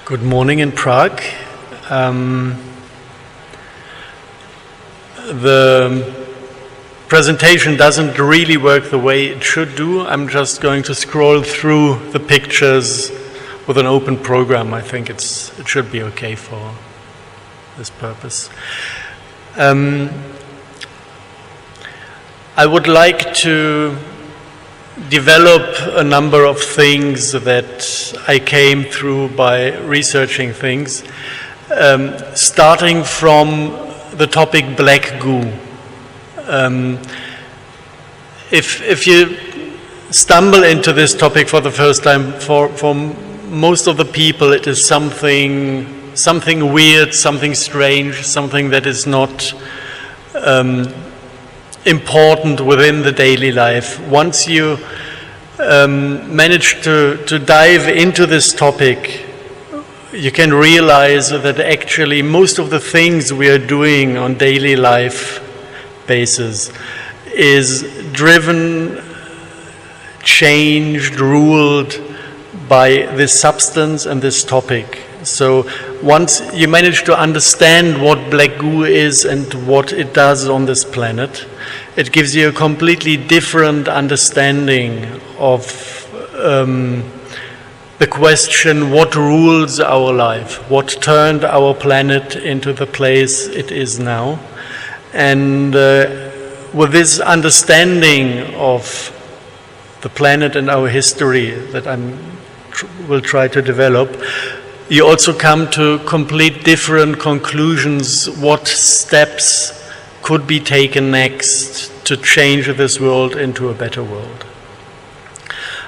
Good morning in Prague. The presentation doesn't really work the way it should do. I'm just going to scroll through the pictures with an open program. I think it should be okay for this purpose. I would like to develop a number of things that I came through by researching things, starting from the topic black goo. If you stumble into this topic for the first time, for most of the people it is something weird, something strange, something that is not important within the daily life. Once you manage to dive into this topic, you can realize that actually most of the things we are doing on daily life basis is driven, changed, ruled by this substance and this topic. So once you manage to understand what black goo is and what it does on this planet, it gives you a completely different understanding of the question, what rules our life, what turned our planet into the place it is now. And with this understanding of the planet and our history that I will try to develop, you also come to complete different conclusions, what steps could be taken next to change this world into a better world.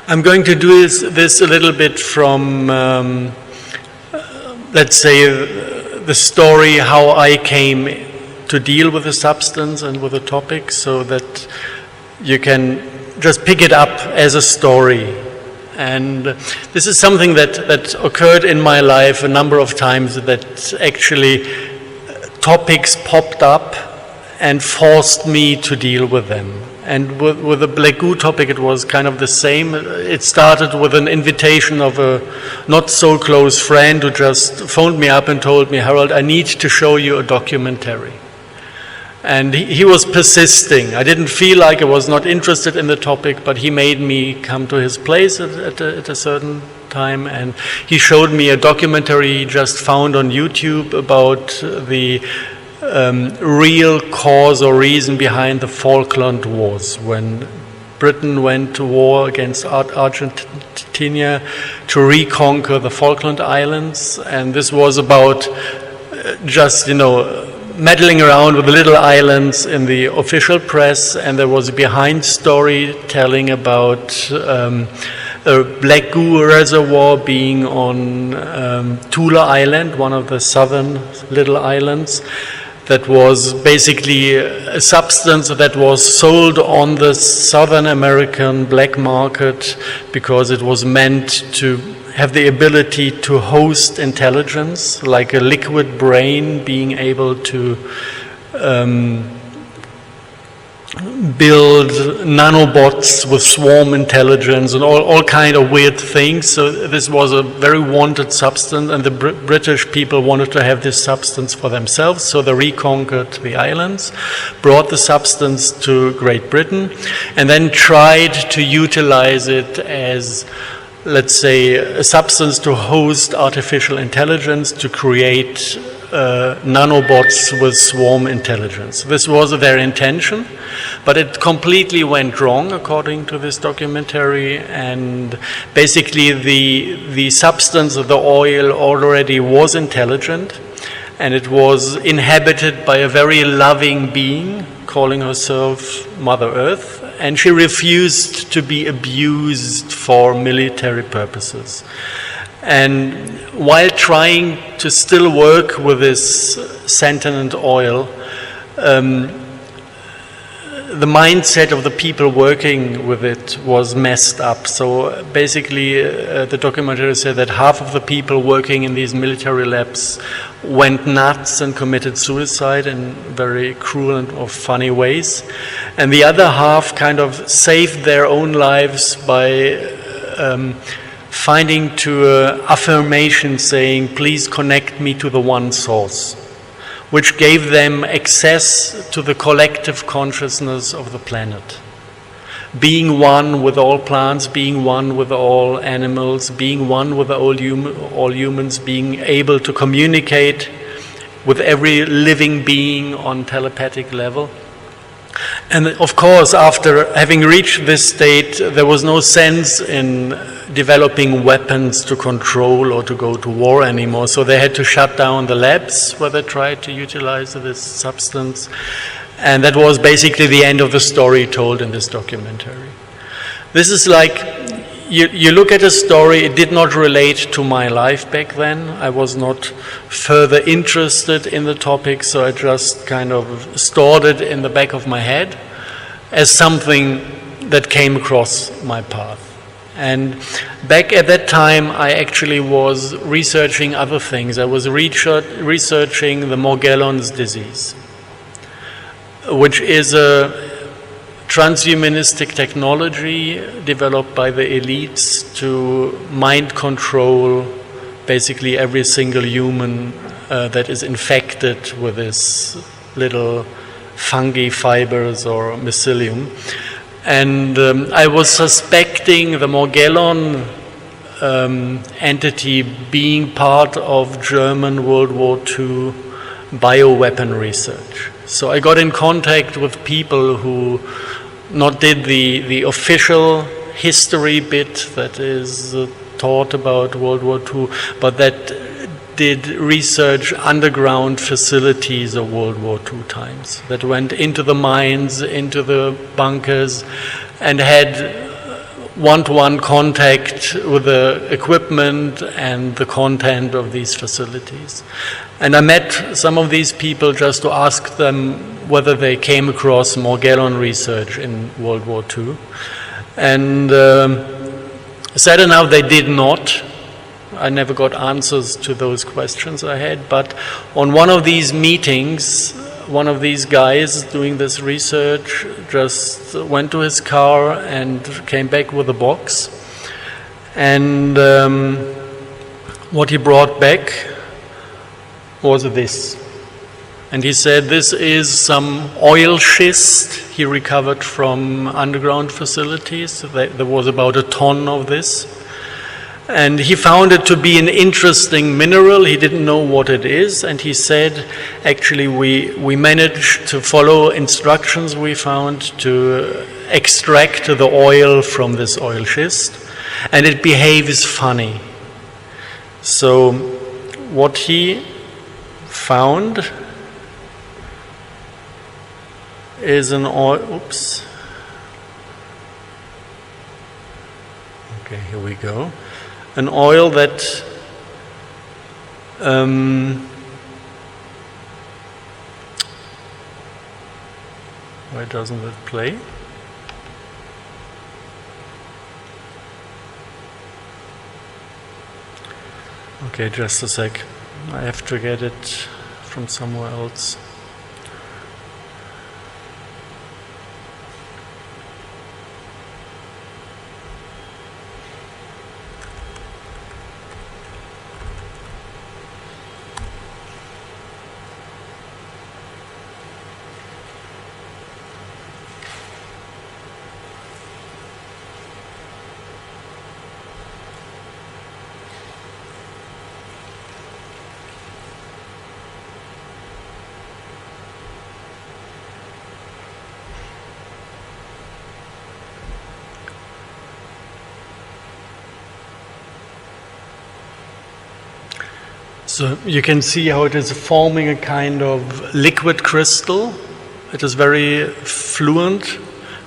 I'm going to do this a little bit from, let's say, the story, how I came to deal with the substance and with the topic, so that you can just pick it up as a story. And this is something that occurred in my life a number of times, that actually topics popped up and forced me to deal with them. And with the black goo topic it was kind of the same. It started with an invitation of a not so close friend who just phoned me up and told me, "Harald, I need to show you a documentary." And he was persisting. I didn't feel like I was not interested in the topic, but he made me come to his place at a certain time, and he showed me a documentary he just found on YouTube about the real cause or reason behind the Falkland Wars, when Britain went to war against Argentina to reconquer the Falkland Islands. And this was about just, meddling around with the little islands in the official press, and there was a behind story telling about a black goo reservoir being on Tula Island, one of the southern little islands, that was basically a substance that was sold on the Southern American black market because it was meant to have the ability to host intelligence, like a liquid brain being able to build nanobots with swarm intelligence and all kind of weird things. So this was a very wanted substance, and the British people wanted to have this substance for themselves, so they reconquered the islands, brought the substance to Great Britain, and then tried to utilize it as, let's say, a substance to host artificial intelligence, to create nanobots with swarm intelligence. This was their intention, but it completely went wrong according to this documentary. And basically the substance of the oil already was intelligent, and it was inhabited by a very loving being calling herself Mother Earth, and she refused to be abused for military purposes. And while trying to still work with this sentient oil, the mindset of the people working with it was messed up. So basically the documentary said that half of the people working in these military labs went nuts and committed suicide in very cruel and or funny ways, and the other half kind of saved their own lives by finding to affirmation saying, please connect me to the one source, which gave them access to the collective consciousness of the planet. Being one with all plants, being one with all animals, being one with all humans, being able to communicate with every living being on telepathic level. And of course, after having reached this state, there was no sense in developing weapons to control or to go to war anymore. So they had to shut down the labs where they tried to utilize this substance. And that was basically the end of the story told in this documentary. This is like, you look at a story, it did not relate to my life back then. I was not further interested in the topic, so I just kind of stored it in the back of my head as something that came across my path. And back at that time, I actually was researching other things. I was researching the Morgellons disease, which is a transhumanistic technology developed by the elites to mind control basically every single human that is infected with this little fungi fibers or mycelium. And I was suspecting the Morgellon entity being part of German World War II bioweapon research. So I got in contact with people who not did the official history bit that is taught about World War II, but that did research underground facilities of World War II times, that went into the mines, into the bunkers, and had one-to-one contact with the equipment and the content of these facilities. And I met some of these people just to ask them whether they came across Morgellon research in World War II. And sad enough, they did not. I never got answers to those questions I had. But on one of these meetings, one of these guys doing this research just went to his car and came back with a box. And what he brought back was this. And he said this is some oil schist he recovered from underground facilities. There was about a ton of this. And he found it to be an interesting mineral. He didn't know what it is. And he said, actually, we managed to follow instructions we found to extract the oil from this oil schist. And it behaves funny. So what he found is an oil. Oops. Okay, here we go. An oil that why doesn't it play? Okay, just a sec. I have to get it from somewhere else. So you can see how it is forming a kind of liquid crystal. It is very fluent,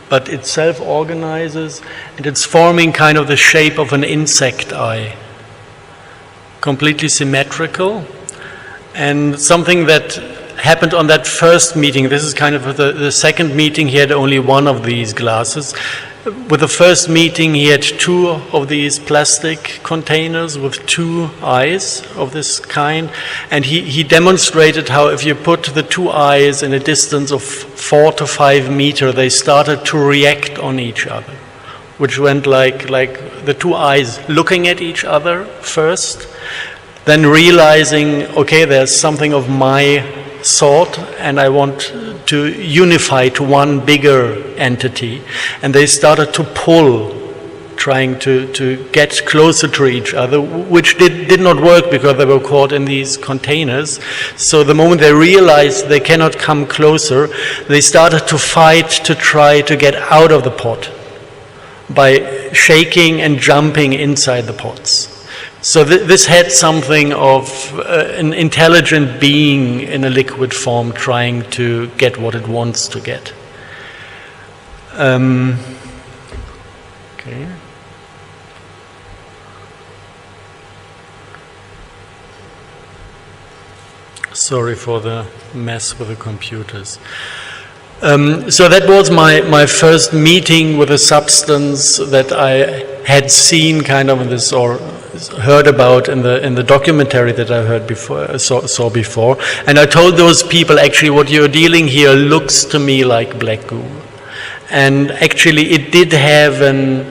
but it self-organizes, and it's forming kind of the shape of an insect eye. Completely symmetrical. And something that happened on that first meeting, this is kind of the second meeting, he had only one of these glasses. With the first meeting, he had two of these plastic containers with two eyes of this kind. And he demonstrated how if you put the two eyes in a distance of 4 to 5 meters, they started to react on each other, which went like the two eyes looking at each other first, then realizing, okay, there's something of my sort and I want to unify to one bigger entity. And they started to pull, trying to get closer to each other, which did not work because they were caught in these containers. So the moment they realized they cannot come closer, they started to fight to try to get out of the pot by shaking and jumping inside the pots. So this had something of an intelligent being in a liquid form trying to get what it wants to get. Okay. Sorry for the mess with the computers. So that was my first meeting with a substance that I had seen kind of in this, or heard about in the documentary that I heard before, saw before. And I told those people, actually what you're dealing here looks to me like black goo. And actually it did have an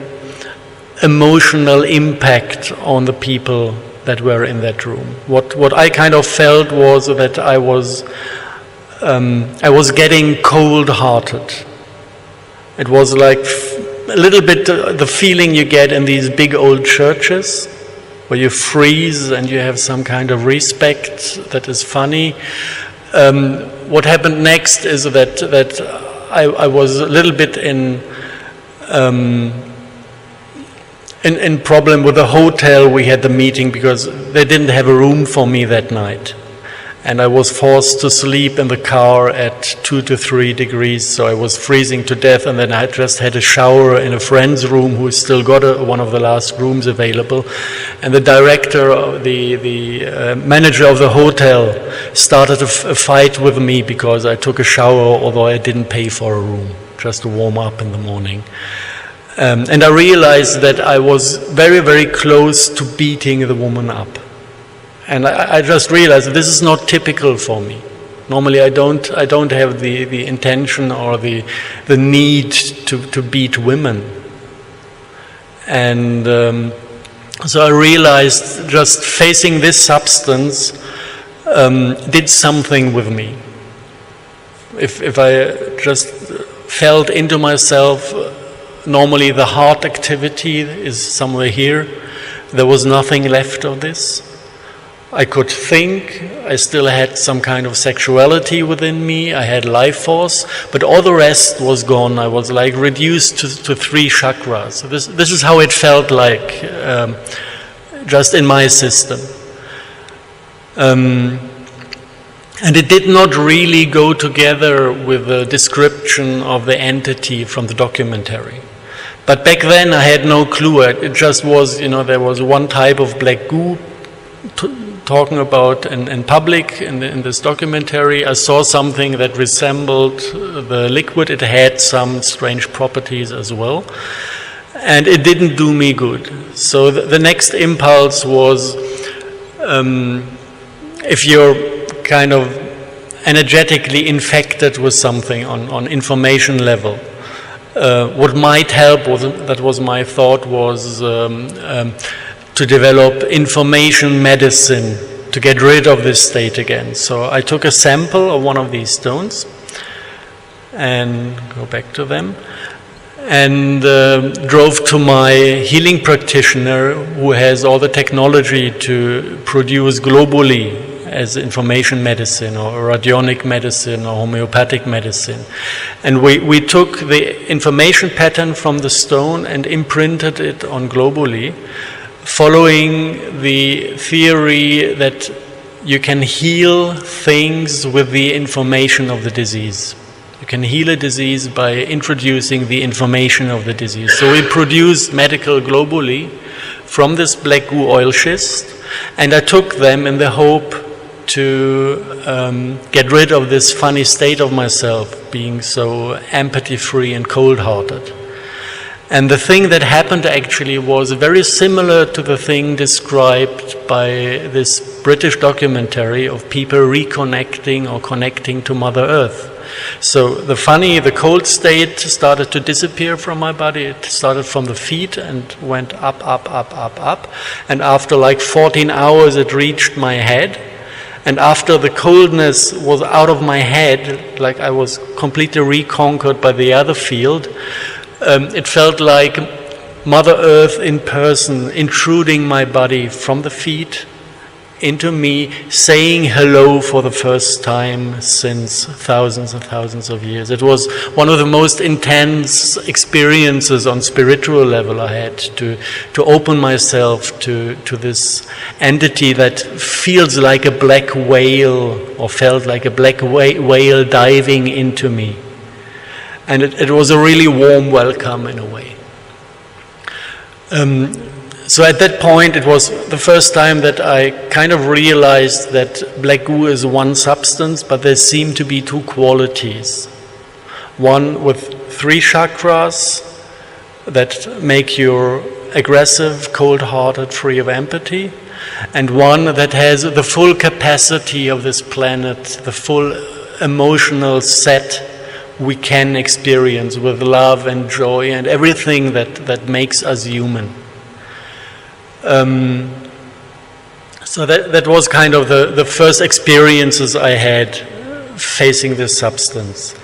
emotional impact on the people that were in that room. What I kind of felt was that I was getting cold-hearted. It was like a little bit the feeling you get in these big old churches, where you freeze and you have some kind of respect that is funny. What happened next is that I was a little bit in problem with the hotel we had the meeting, because they didn't have a room for me that night. And I was forced to sleep in the car at 2 to 3 degrees, so I was freezing to death. And then I just had a shower in a friend's room who still got one of the last rooms available. And the director, the manager of the hotel, started a fight with me because I took a shower, although I didn't pay for a room, just to warm up in the morning. And I realized that I was very, very close to beating the woman up. And I just realized that this is not typical for me. Normally I don't have the intention or the need to beat women. And so I realized just facing this substance did something with me. If I just felt into myself, normally the heart activity is somewhere here. There was nothing left of this. I could think, I still had some kind of sexuality within me, I had life force, but all the rest was gone. I was like reduced to 3 chakras. So this is how it felt like, just in my system. And it did not really go together with the description of the entity from the documentary. But back then I had no clue. It just was, there was one type of black goo talking about in public in this documentary. I saw something that resembled the liquid. It had some strange properties as well. And it didn't do me good. So the next impulse was, if you're kind of energetically infected with something on information level, what might help, that was my thought, was to develop information medicine to get rid of this state again. So I took a sample of one of these stones and go back to them and drove to my healing practitioner who has all the technology to produce globally as information medicine or radionic medicine or homeopathic medicine. And we took the information pattern from the stone and imprinted it on globally, following the theory that you can heal things with the information of the disease. You can heal a disease by introducing the information of the disease. So we produced medical globally from this black goo oil schist, and I took them in the hope to get rid of this funny state of myself, being so empathy-free and cold-hearted. And the thing that happened actually was very similar to the thing described by this British documentary of people reconnecting or connecting to Mother Earth. So the cold state started to disappear from my body. It started from the feet and went up, up, up, up, up. And after like 14 hours, it reached my head. And after the coldness was out of my head, like I was completely reconquered by the other field, it felt like Mother Earth in person intruding my body from the feet into me, saying hello for the first time since thousands and thousands of years. It was one of the most intense experiences on spiritual level I had, to open myself to this entity that feels like a black whale, or felt like a black whale diving into me. And it was a really warm welcome in a way. So at that point, it was the first time that I kind of realized that black goo is one substance, but there seem to be two qualities. One with 3 chakras that make you aggressive, cold-hearted, free of empathy, and one that has the full capacity of this planet, the full emotional set we can experience with love and joy and everything that makes us human. So that was kind of the first experiences I had facing this substance.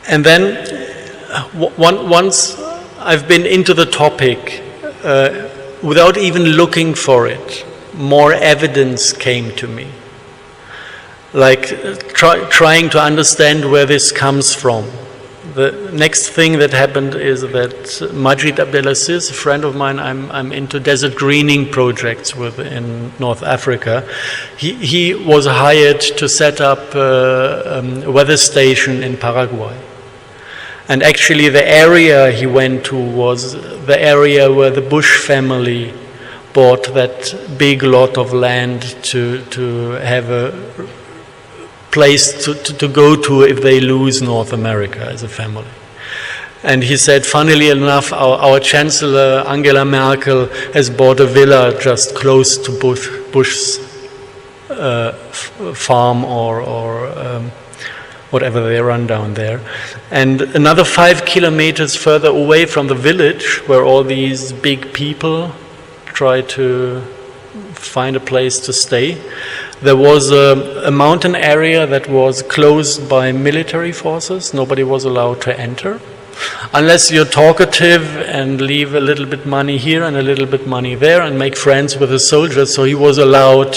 And then once I've been into the topic, without even looking for it, more evidence came to me. Like trying to understand where this comes from. The next thing that happened is that Majid Abdelaziz, a friend of mine, I'm into desert greening projects with in North Africa. He was hired to set up a weather station in Paraguay. And actually the area he went to was the area where the Bush family bought that big lot of land to have a place to go to if they lose North America as a family. And he said, funnily enough, our Chancellor Angela Merkel has bought a villa just close to Bush's farm or whatever they run down there. And another 5 kilometers further away from the village, where all these big people try to find a place to stay, there was a mountain area that was closed by military forces. Nobody was allowed to enter, unless you're talkative and leave a little bit money here and a little bit money there and make friends with the soldiers. So he was allowed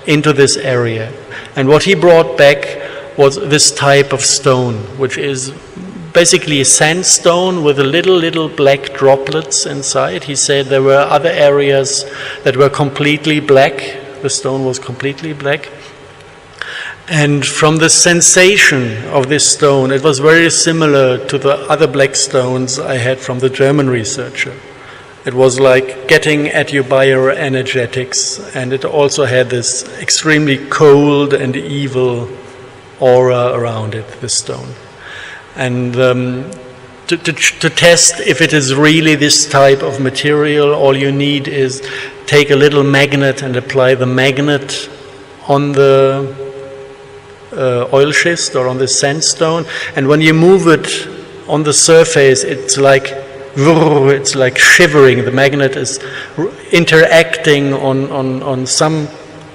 into this area. And what he brought back was this type of stone, which is basically a sandstone with a little black droplets inside. He said there were other areas that were completely black. The stone was completely black. And from the sensation of this stone, it was very similar to the other black stones I had from the German researcher. It was like getting at your bioenergetics, and it also had this extremely cold and evil aura around it, this stone. And to test if it is really this type of material, all you need is take a little magnet and apply the magnet on the oil schist or on the sandstone, and when you move it on the surface, it's like shivering. The magnet is interacting on some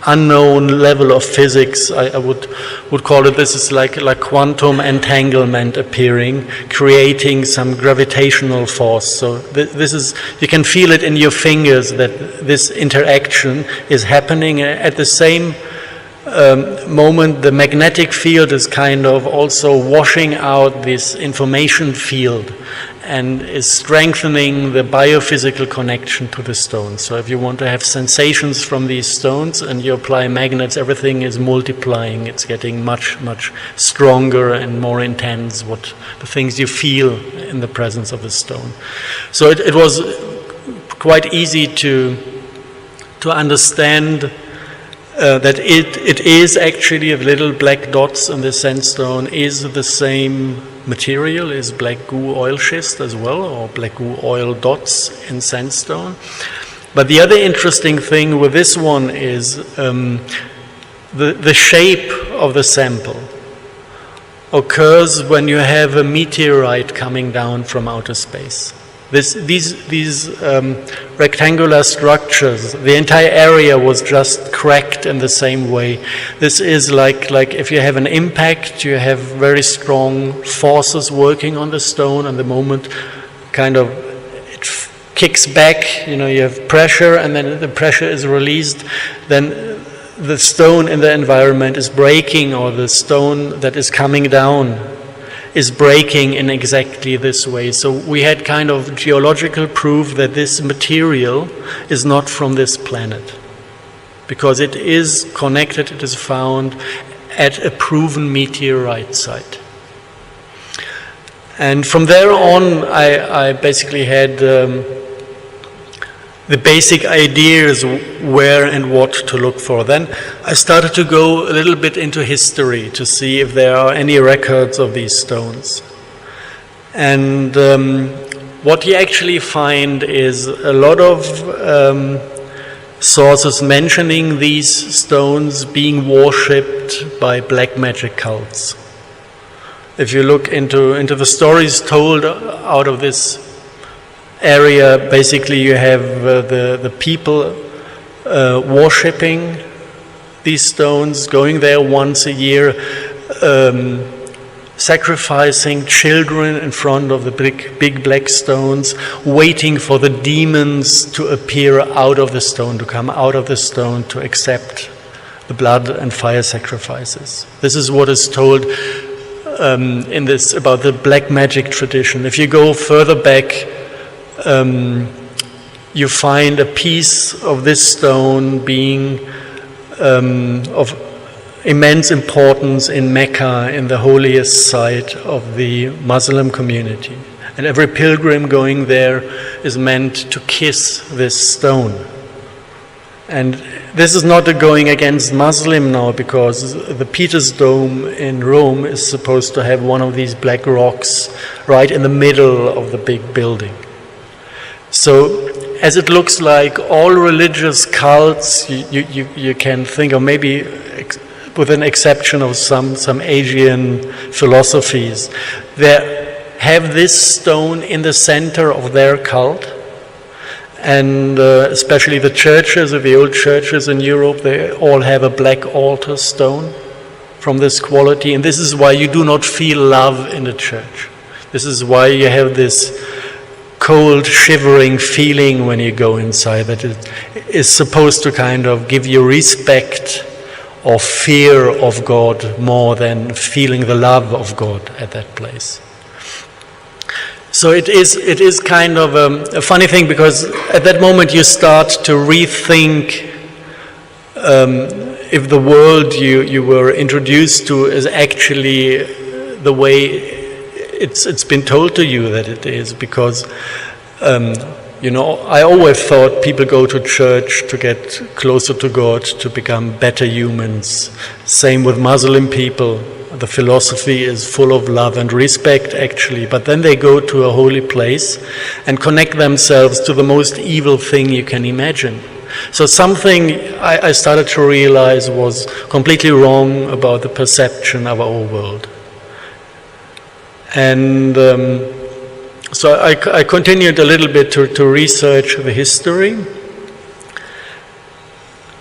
unknown level of physics. I would call it, this is like quantum entanglement appearing, creating some gravitational force. So this is, you can feel it in your fingers that this interaction is happening. At the same moment, the magnetic field is kind of also washing out this information field and is strengthening the biophysical connection to the stones. So if you want to have sensations from these stones and you apply magnets, everything is multiplying. It's getting much stronger and more intense, what the things you feel in the presence of the stone. So it was quite easy to understand that it is actually, the little black dots on the sandstone is the same material, is black goo oil schist as well, or black goo oil dots in sandstone. But the other interesting thing with this one is the shape of the sample. occurs when you have a meteorite coming down from outer space. These rectangular structures, the entire area was just cracked in the same way. This is like if you have an impact, you have very strong forces working on the stone, and the moment kind of it kicks back, you have pressure, and then the pressure is released, then the stone in the environment is breaking, or the stone that is coming down is breaking in exactly this way. So we had kind of geological proof that this material is not from this planet, because it is connected, it is found at a proven meteorite site. And from there on, I basically had the basic ideas where and what to look for. Then I started to go a little bit into history to see if there are any records of these stones. And what you actually find is a lot of sources mentioning these stones being worshipped by black magic cults. If you look into the stories told out of this area, basically you have the people worshipping these stones, going there once a year, sacrificing children in front of the big black stones, waiting for the demons to appear out of the stone, to come out of the stone to accept the blood and fire sacrifices. This is what is told in this about the black magic tradition. If you go further back, you find a piece of this stone being of immense importance in Mecca, in the holiest site of the Muslim community. And every pilgrim going there is meant to kiss this stone. And this is not going against Muslim now, because the Peter's Dome in Rome is supposed to have one of these black rocks right in the middle of the big building. So, as it looks like all religious cults, you can think of, maybe with an exception of some Asian philosophies, they have this stone in the center of their cult. And especially the churches, the old churches in Europe, they all have a black altar stone from this quality. And this is why you do not feel love in the church. This is why you have this cold, shivering feeling when you go inside, that it is supposed to kind of give you respect or fear of God more than feeling the love of God at that place. So it is kind of a funny thing, because at that moment you start to rethink if the world you were introduced to is actually the way it's been told to you that it is. Because I always thought people go to church to get closer to God, to become better humans. Same with Muslim people. The philosophy is full of love and respect, actually, but then they go to a holy place and connect themselves to the most evil thing you can imagine. So something I started to realize was completely wrong about the perception of our world. And so I continued a little bit to research the history.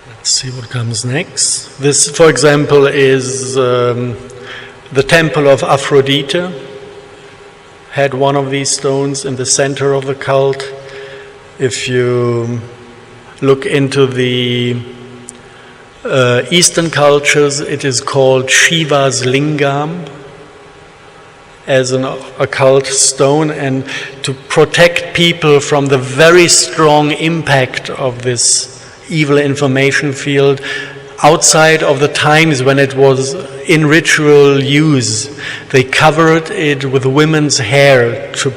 Let's see what comes next. This, for example, is the temple of Aphrodite. Had one of these stones in the center of the cult. If you look into the Eastern cultures, it is called Shiva's lingam, as an occult stone, and to protect people from the very strong impact of this evil information field outside of the times when it was in ritual use. They covered it with women's hair to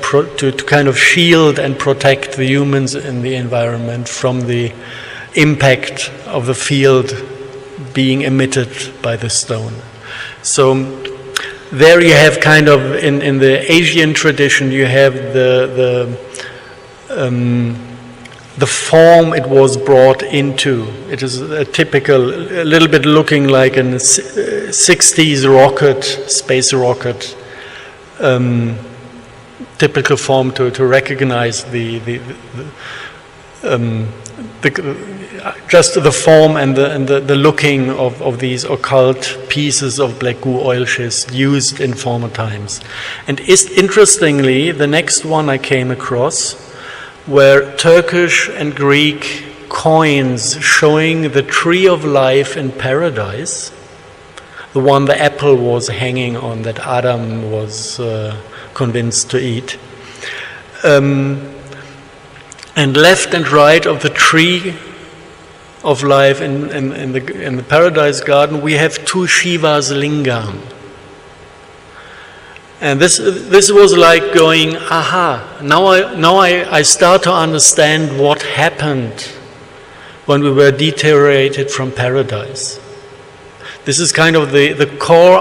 kind of shield and protect the humans in the environment from the impact of the field being emitted by the stone. So there you have kind of, in the Asian tradition, you have the form it was brought into. It is a typical, a little bit looking like a 60s rocket, space rocket, typical form to recognize just the form and the looking of these occult pieces of black goo oil schist used in former times. And interestingly, the next one I came across were Turkish and Greek coins showing the tree of life in paradise, the one the apple was hanging on that Adam was convinced to eat. And left and right of the tree of life in the paradise garden, we have two Shiva's lingam. And this was like going, aha, now I start to understand what happened when we were deteriorated from paradise. This is kind of the core,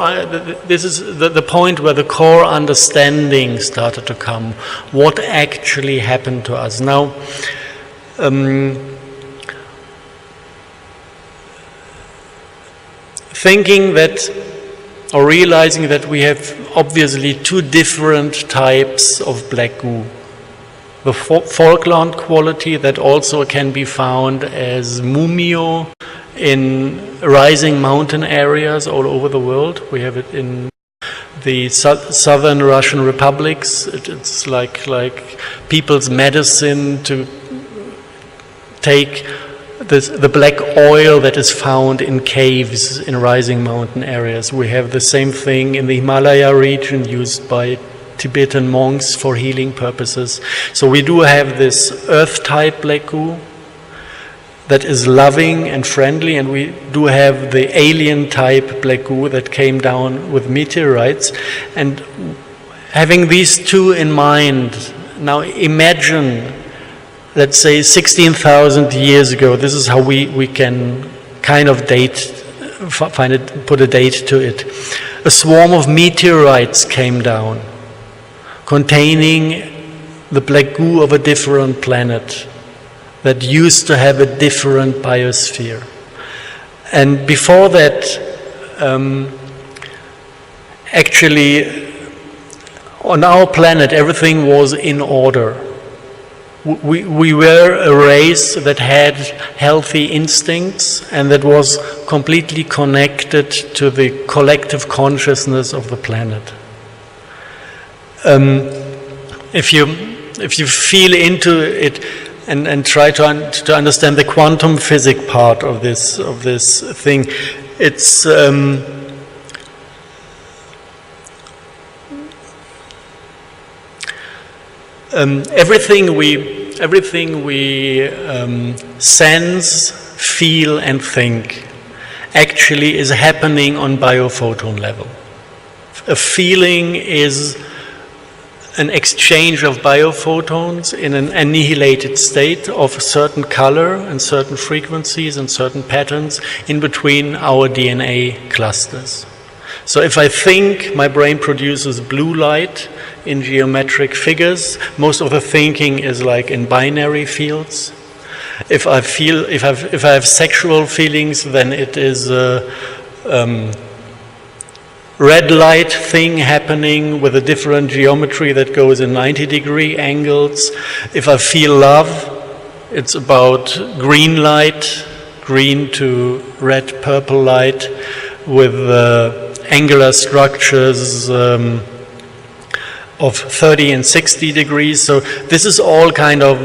this is the point where the core understanding started to come, what actually happened to us. Now, thinking that, or realizing that we have obviously two different types of black goo. The Falkland quality that also can be found as mumio in rising mountain areas all over the world. We have it in the southern Russian republics. It's like people's medicine to take the black oil that is found in caves in rising mountain areas. We have the same thing in the Himalaya region, used by Tibetan monks for healing purposes. So we do have this earth type black goo that is loving and friendly, and we do have the alien type black goo that came down with meteorites. And having these two in mind, now imagine, let's say 16,000 years ago, this is how we can kind of put a date to it. A swarm of meteorites came down containing the black goo of a different planet that used to have a different biosphere. And before that, actually, on our planet, everything was in order. We were a race that had healthy instincts and that was completely connected to the collective consciousness of the planet. If you feel into it and try to understand the quantum physics part of this thing, it's everything we sense, feel, and think actually is happening on biophoton level. A feeling is an exchange of biophotons in an annihilated state of a certain color and certain frequencies and certain patterns in between our DNA clusters. So if I think, my brain produces blue light in geometric figures. Most of the thinking is like in binary fields. If I have sexual feelings, then it is red light thing happening with a different geometry that goes in 90-degree angles. If I feel love, it's about green light, green to red, purple light with angular structures of 30 and 60 degrees. So this is all kind of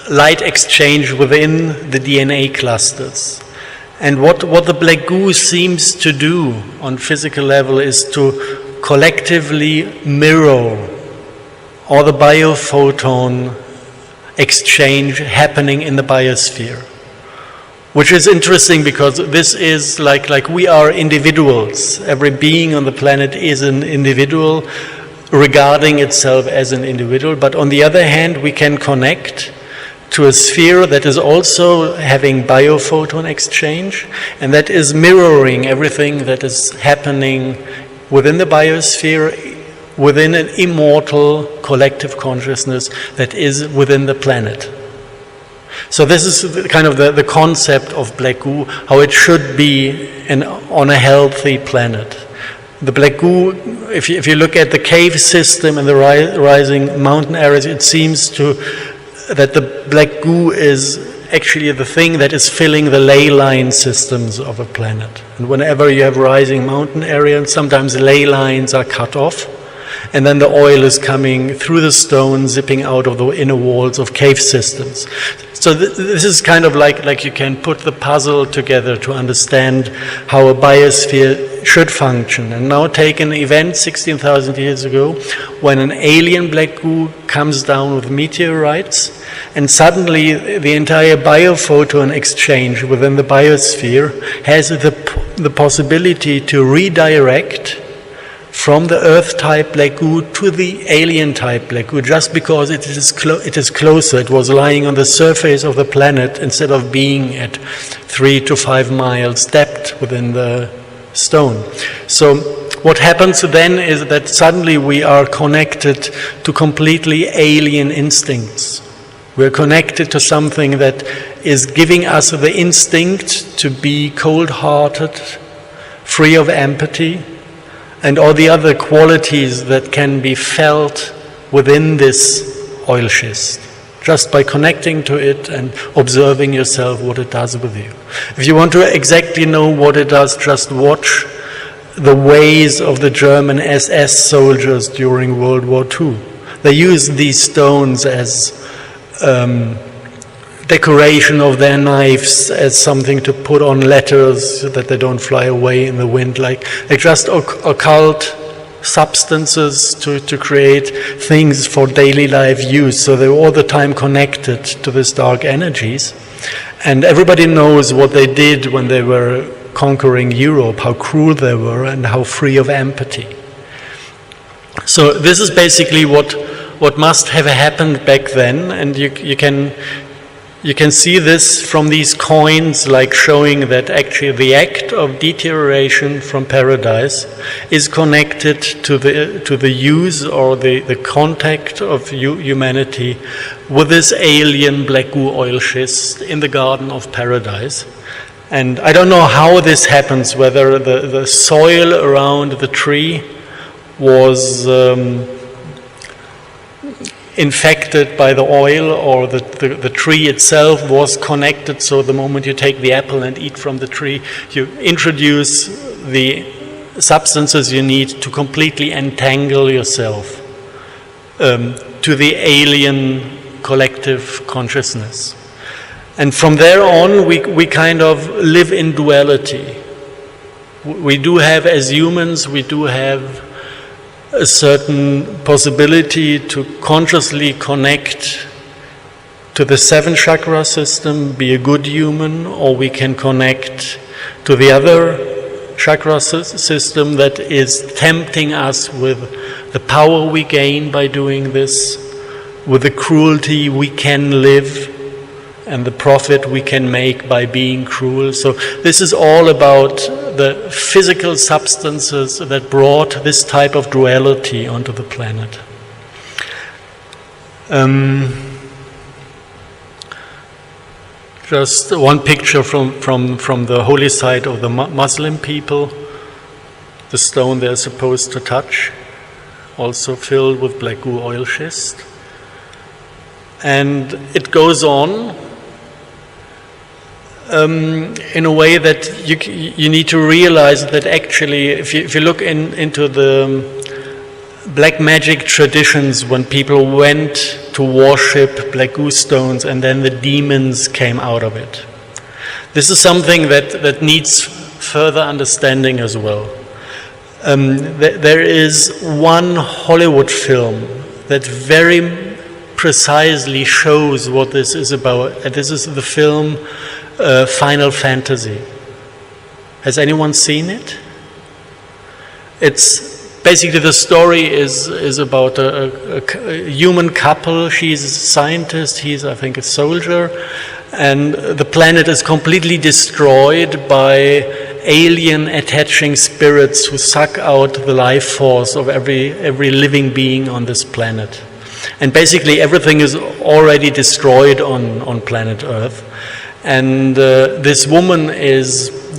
light exchange within the DNA clusters. And what the black goo seems to do on physical level is to collectively mirror all the biophoton exchange happening in the biosphere. Which is interesting because this is like we are individuals. Every being on the planet is an individual regarding itself as an individual. But on the other hand, we can connect to a sphere that is also having biophoton exchange, and that is mirroring everything that is happening within the biosphere, within an immortal collective consciousness that is within the planet. So this is kind of the concept of black goo, how it should be on a healthy planet. The black goo, if you look at the cave system and the rising mountain areas, it seems that the black goo is actually the thing that is filling the ley line systems of a planet. And whenever you have rising mountain areas, sometimes ley lines are cut off, and then the oil is coming through the stone, zipping out of the inner walls of cave systems. So this is kind of like you can put the puzzle together to understand how a biosphere should function. And now take an event 16,000 years ago when an alien black goo comes down with meteorites, and suddenly the entire biophoton exchange within the biosphere has the possibility to redirect from the Earth-type black goo to the alien-type black goo, just because it is closer. It was lying on the surface of the planet instead of being at 3 to 5 miles depth within the stone. So what happens then is that suddenly we are connected to completely alien instincts. We're connected to something that is giving us the instinct to be cold-hearted, free of empathy, and all the other qualities that can be felt within this oil schist, just by connecting to it and observing yourself what it does with you. If you want to exactly know what it does, just watch the ways of the German SS soldiers during World War II. They used these stones as decoration of their knives, as something to put on letters so that they don't fly away in the wind, like just occult substances to create things for daily life use. So they were all the time connected to these dark energies. And everybody knows what they did when they were conquering Europe, how cruel they were and how free of empathy. So this is basically what must have happened back then, and you can see this from these coins, like showing that actually the act of deterioration from paradise is connected to the use or the contact of humanity with this alien black goo oil schist in the Garden of Paradise. And I don't know how this happens, whether the soil around the tree was infected by the oil, or the tree itself was connected, so the moment you take the apple and eat from the tree, you introduce the substances you need to completely entangle yourself to the alien collective consciousness. And from there on, we kind of live in duality. We do have, as humans, we do have a certain possibility to consciously connect to the 7 chakra system, be a good human, or we can connect to the other chakra system that is tempting us with the power we gain by doing this, with the cruelty we can live, and the profit we can make by being cruel. So this is all about the physical substances that brought this type of duality onto the planet. Just one picture from the holy site of the Muslim people, the stone they're supposed to touch, also filled with black goo oil schist. And it goes on in a way that you need to realize that actually, if you look into the black magic traditions, when people went to worship black goo stones and then the demons came out of it, this is something that needs further understanding as well. There is one Hollywood film that very precisely shows what this is about, and this is the film Final Fantasy. Has anyone seen it? It's basically, the story is about a human couple. She's a scientist, he's, I think, a soldier, and the planet is completely destroyed by alien attaching spirits who suck out the life force of every living being on this planet. And basically everything is already destroyed on planet Earth. And this woman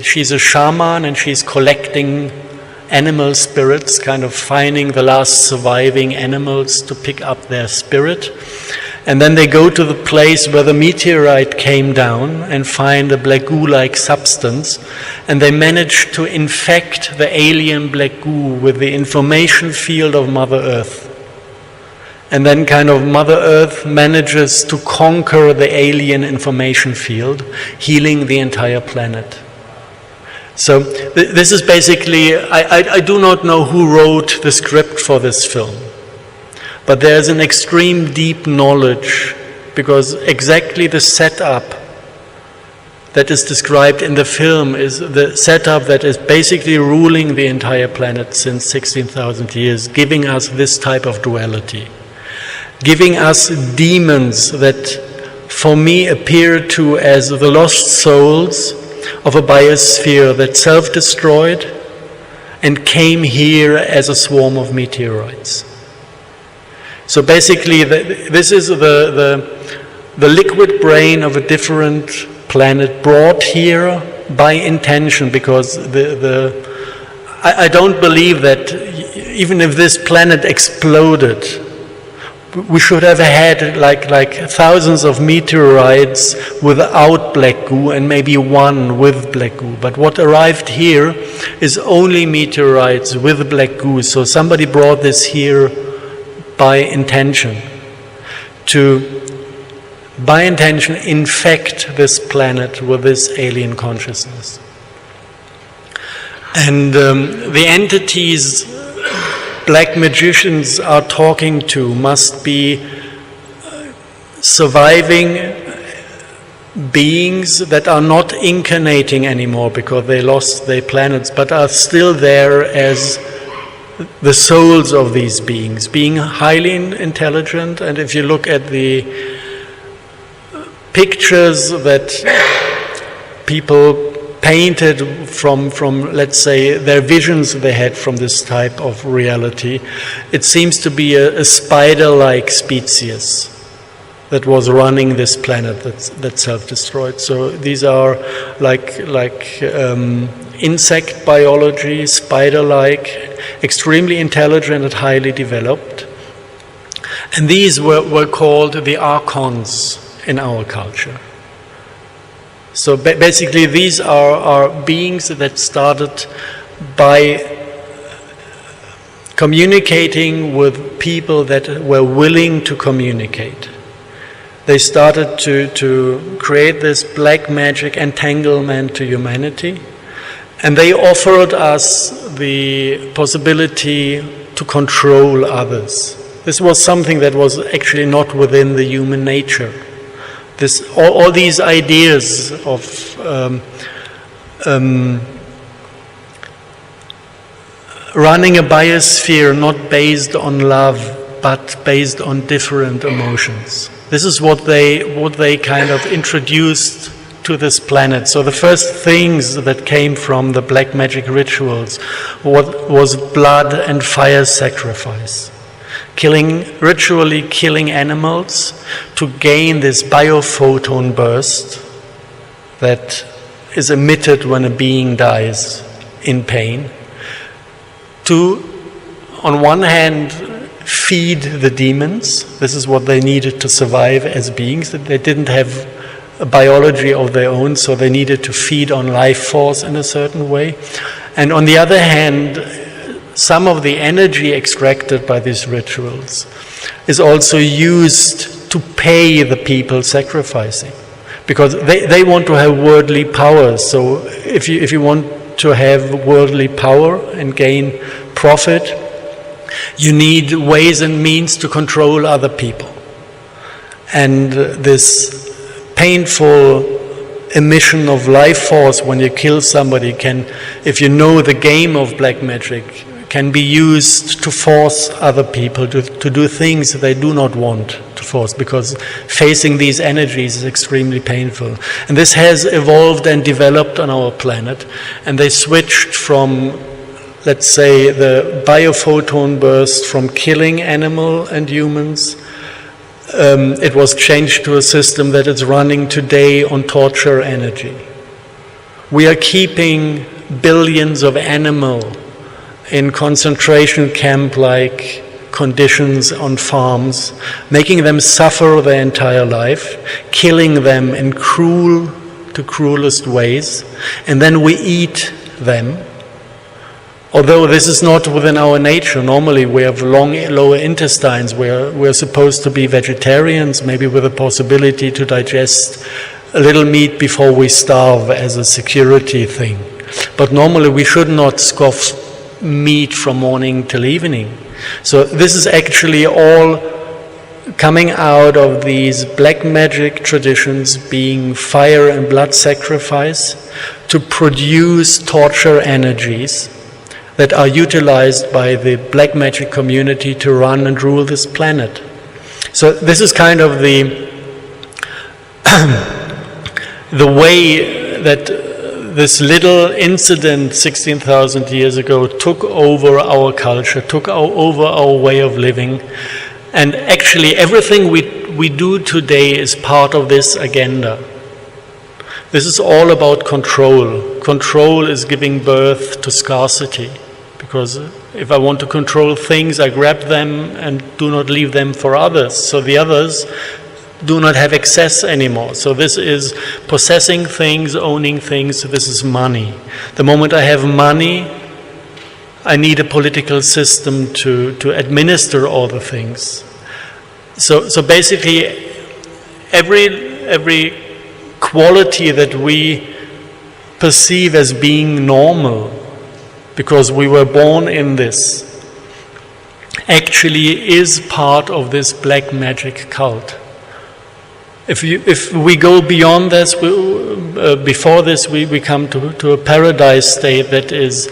she's a shaman, and she's collecting animal spirits, kind of finding the last surviving animals to pick up their spirit. And then they go to the place where the meteorite came down and find a black goo-like substance, and they manage to infect the alien black goo with the information field of Mother Earth. And then kind of Mother Earth manages to conquer the alien information field, healing the entire planet. So this is basically, I do not know who wrote the script for this film, but there's an extreme deep knowledge, because exactly the setup that is described in the film is the setup that is basically ruling the entire planet since 16,000 years, giving us this type of duality, giving us demons that for me appear to as the lost souls of a biosphere that self-destroyed and came here as a swarm of meteorites. So basically, this is the liquid brain of a different planet brought here by intention, because I don't believe that even if this planet exploded, we should have had like thousands of meteorites without black goo and maybe one with black goo. But what arrived here is only meteorites with black goo. So somebody brought this here by intention, by intention infect this planet with this alien consciousness. And the entities black magicians are talking to must be surviving beings that are not incarnating anymore because they lost their planets, but are still there as the souls of these beings, being highly intelligent. And if you look at the pictures that people painted from let's say their visions they had from this type of reality, it seems to be a spider-like species that was running this planet that self-destroyed. So these are like insect biology, spider-like, extremely intelligent and highly developed. And these were called the archons in our culture. So basically these are beings that started by communicating with people that were willing to communicate. They started to create this black magic entanglement to humanity, and they offered us the possibility to control others. This was something that was actually not within the human nature. All these ideas of running a biosphere not based on love but based on different emotions. This is what they kind of introduced to this planet. So the first things that came from the black magic rituals was blood and fire sacrifice. Ritually killing animals to gain this biophoton burst that is emitted when a being dies in pain. To, on one hand, feed the demons. This is what they needed to survive as beings. They didn't have a biology of their own, so they needed to feed on life force in a certain way. And on the other hand, some of the energy extracted by these rituals is also used to pay the people sacrificing, because they want to have worldly power. So if you want to have worldly power and gain profit, you need ways and means to control other people. And this painful emission of life force when you kill somebody can, if you know the game of black magic, can be used to force other people to do things they do not want to force, because facing these energies is extremely painful. And this has evolved and developed on our planet, and they switched from, let's say, the biophoton burst from killing animal and humans it was changed to a system that is running today on torture energy. We are keeping billions of animals in concentration camp-like conditions on farms, making them suffer their entire life, killing them in cruel to cruelest ways, and then we eat them. Although this is not within our nature. Normally we have long lower intestines. We're supposed to be vegetarians, maybe with a possibility to digest a little meat before we starve as a security thing. But normally we should not scoff meat from morning till evening. So this is actually all coming out of these black magic traditions, being fire and blood sacrifice, to produce torture energies that are utilized by the black magic community to run and rule this planet. So this is kind of the way that this little incident 16,000 years ago took over our culture, took over our way of living. And actually everything we do today is part of this agenda. This is all about control. Control is giving birth to scarcity. Because if I want to control things, I grab them and do not leave them for others. So the others do not have access anymore. So this is possessing things, owning things, this is money. The moment I have money, I need a political system to administer all the things. So basically, every quality that we perceive as being normal, because we were born in this, actually is part of this black magic cult. If we go beyond this, before this, we come to a paradise state that is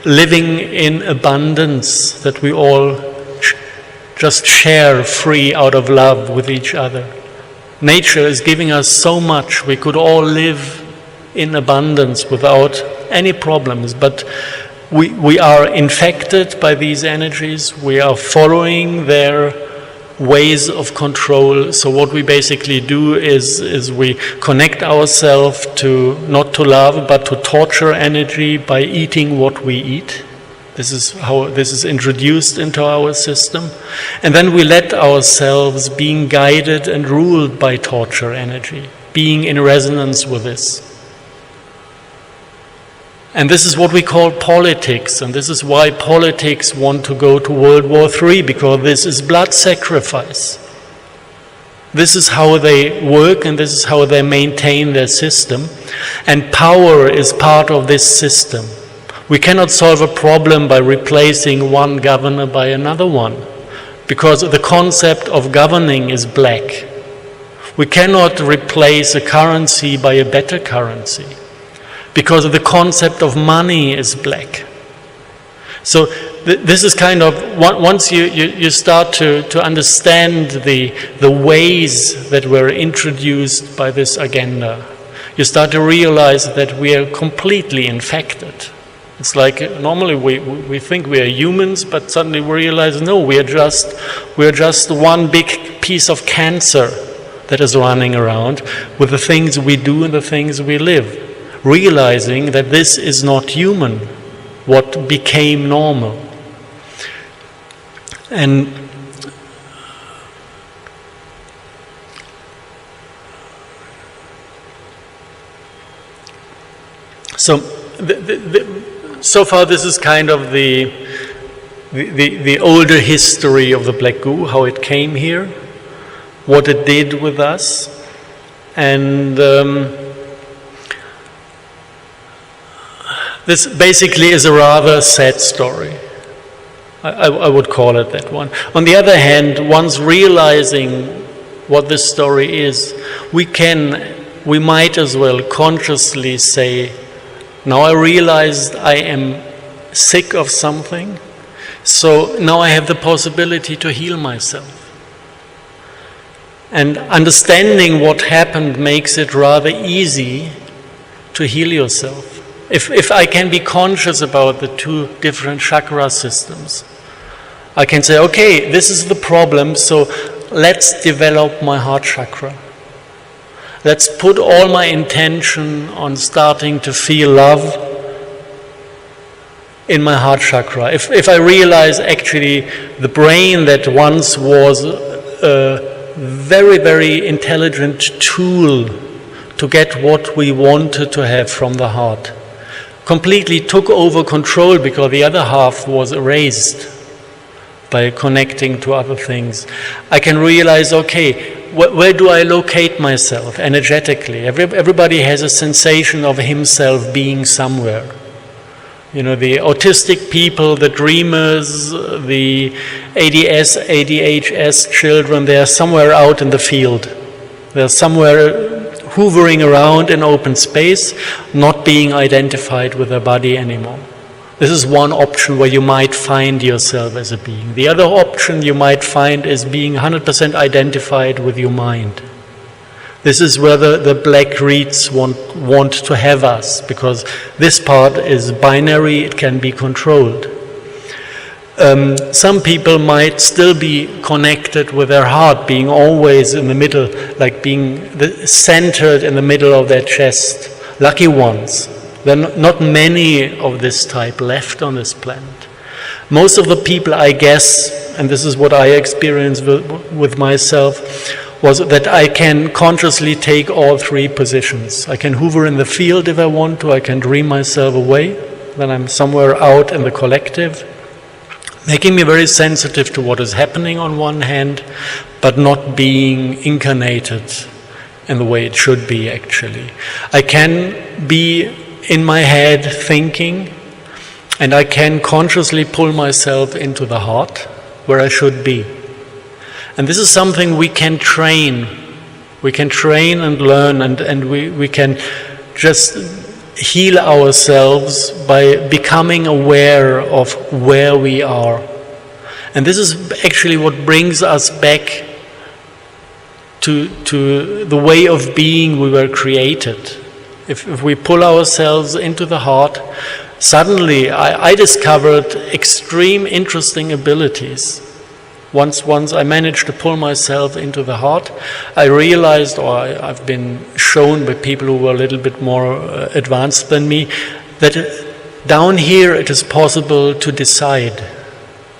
living in abundance, that we all just share free out of love with each other. Nature is giving us so much, we could all live in abundance without any problems, but we are infected by these energies, we are following their ways of control. So what we basically do is we connect ourselves to, not to love, but to torture energy by eating what we eat. This is how this is introduced into our system. And then we let ourselves being guided and ruled by torture energy, being in resonance with this. And this is what we call politics, and this is why politics want to go to World War III, because this is blood sacrifice. This is how they work, and this is how they maintain their system. And power is part of this system. We cannot solve a problem by replacing one governor by another one, because the concept of governing is black. We cannot replace a currency by a better currency, because the concept of money is black. So this is kind of, once you start to understand the ways that were introduced by this agenda, you start to realize that we are completely infected. It's like normally we think we are humans, but suddenly we realize, no, we are just one big piece of cancer that is running around with the things we do and the things we live, realizing that this is not human, what became normal. And so so far this is kind of the older history of the black goo, how it came here, what it did with us, and this basically is a rather sad story. I would call it that one. On the other hand, once realizing what this story is, we might as well consciously say, now I realized I am sick of something, so now I have the possibility to heal myself. And understanding what happened makes it rather easy to heal yourself. If I can be conscious about the two different chakra systems, I can say, okay, this is the problem, so let's develop my heart chakra. Let's put all my intention on starting to feel love in my heart chakra. If I realize actually the brain that once was a very, very intelligent tool to get what we wanted to have from the heart, completely took over control because the other half was erased by connecting to other things, I can realize, okay, where do I locate myself energetically? Everybody has a sensation of himself being somewhere. You know, the autistic people, the dreamers, the ADS, ADHS children, they are somewhere out in the field. They're somewhere hovering around in open space, not being identified with their body anymore. This is one option where you might find yourself as a being. The other option you might find is being 100% identified with your mind. This is where the black reeds want to have us, because this part is binary, it can be controlled. Some people might still be connected with their heart, being always in the middle, like being centered in the middle of their chest. Lucky ones. There are not many of this type left on this planet. Most of the people, I guess, and this is what I experienced with myself, was that I can consciously take all three positions. I can hover in the field if I want to, I can dream myself away, then I'm somewhere out in the collective, making me very sensitive to what is happening on one hand, but not being incarnated in the way it should be actually. I can be in my head thinking, and I can consciously pull myself into the heart where I should be. And this is something we can train. We can train and learn, and we can just heal ourselves by becoming aware of where we are. And this is actually what brings us back to the way of being we were created. If we pull ourselves into the heart, suddenly I discovered extreme interesting abilities. Once I managed to pull myself into the heart, I realized, or I've been shown by people who were a little bit more advanced than me, that down here it is possible to decide.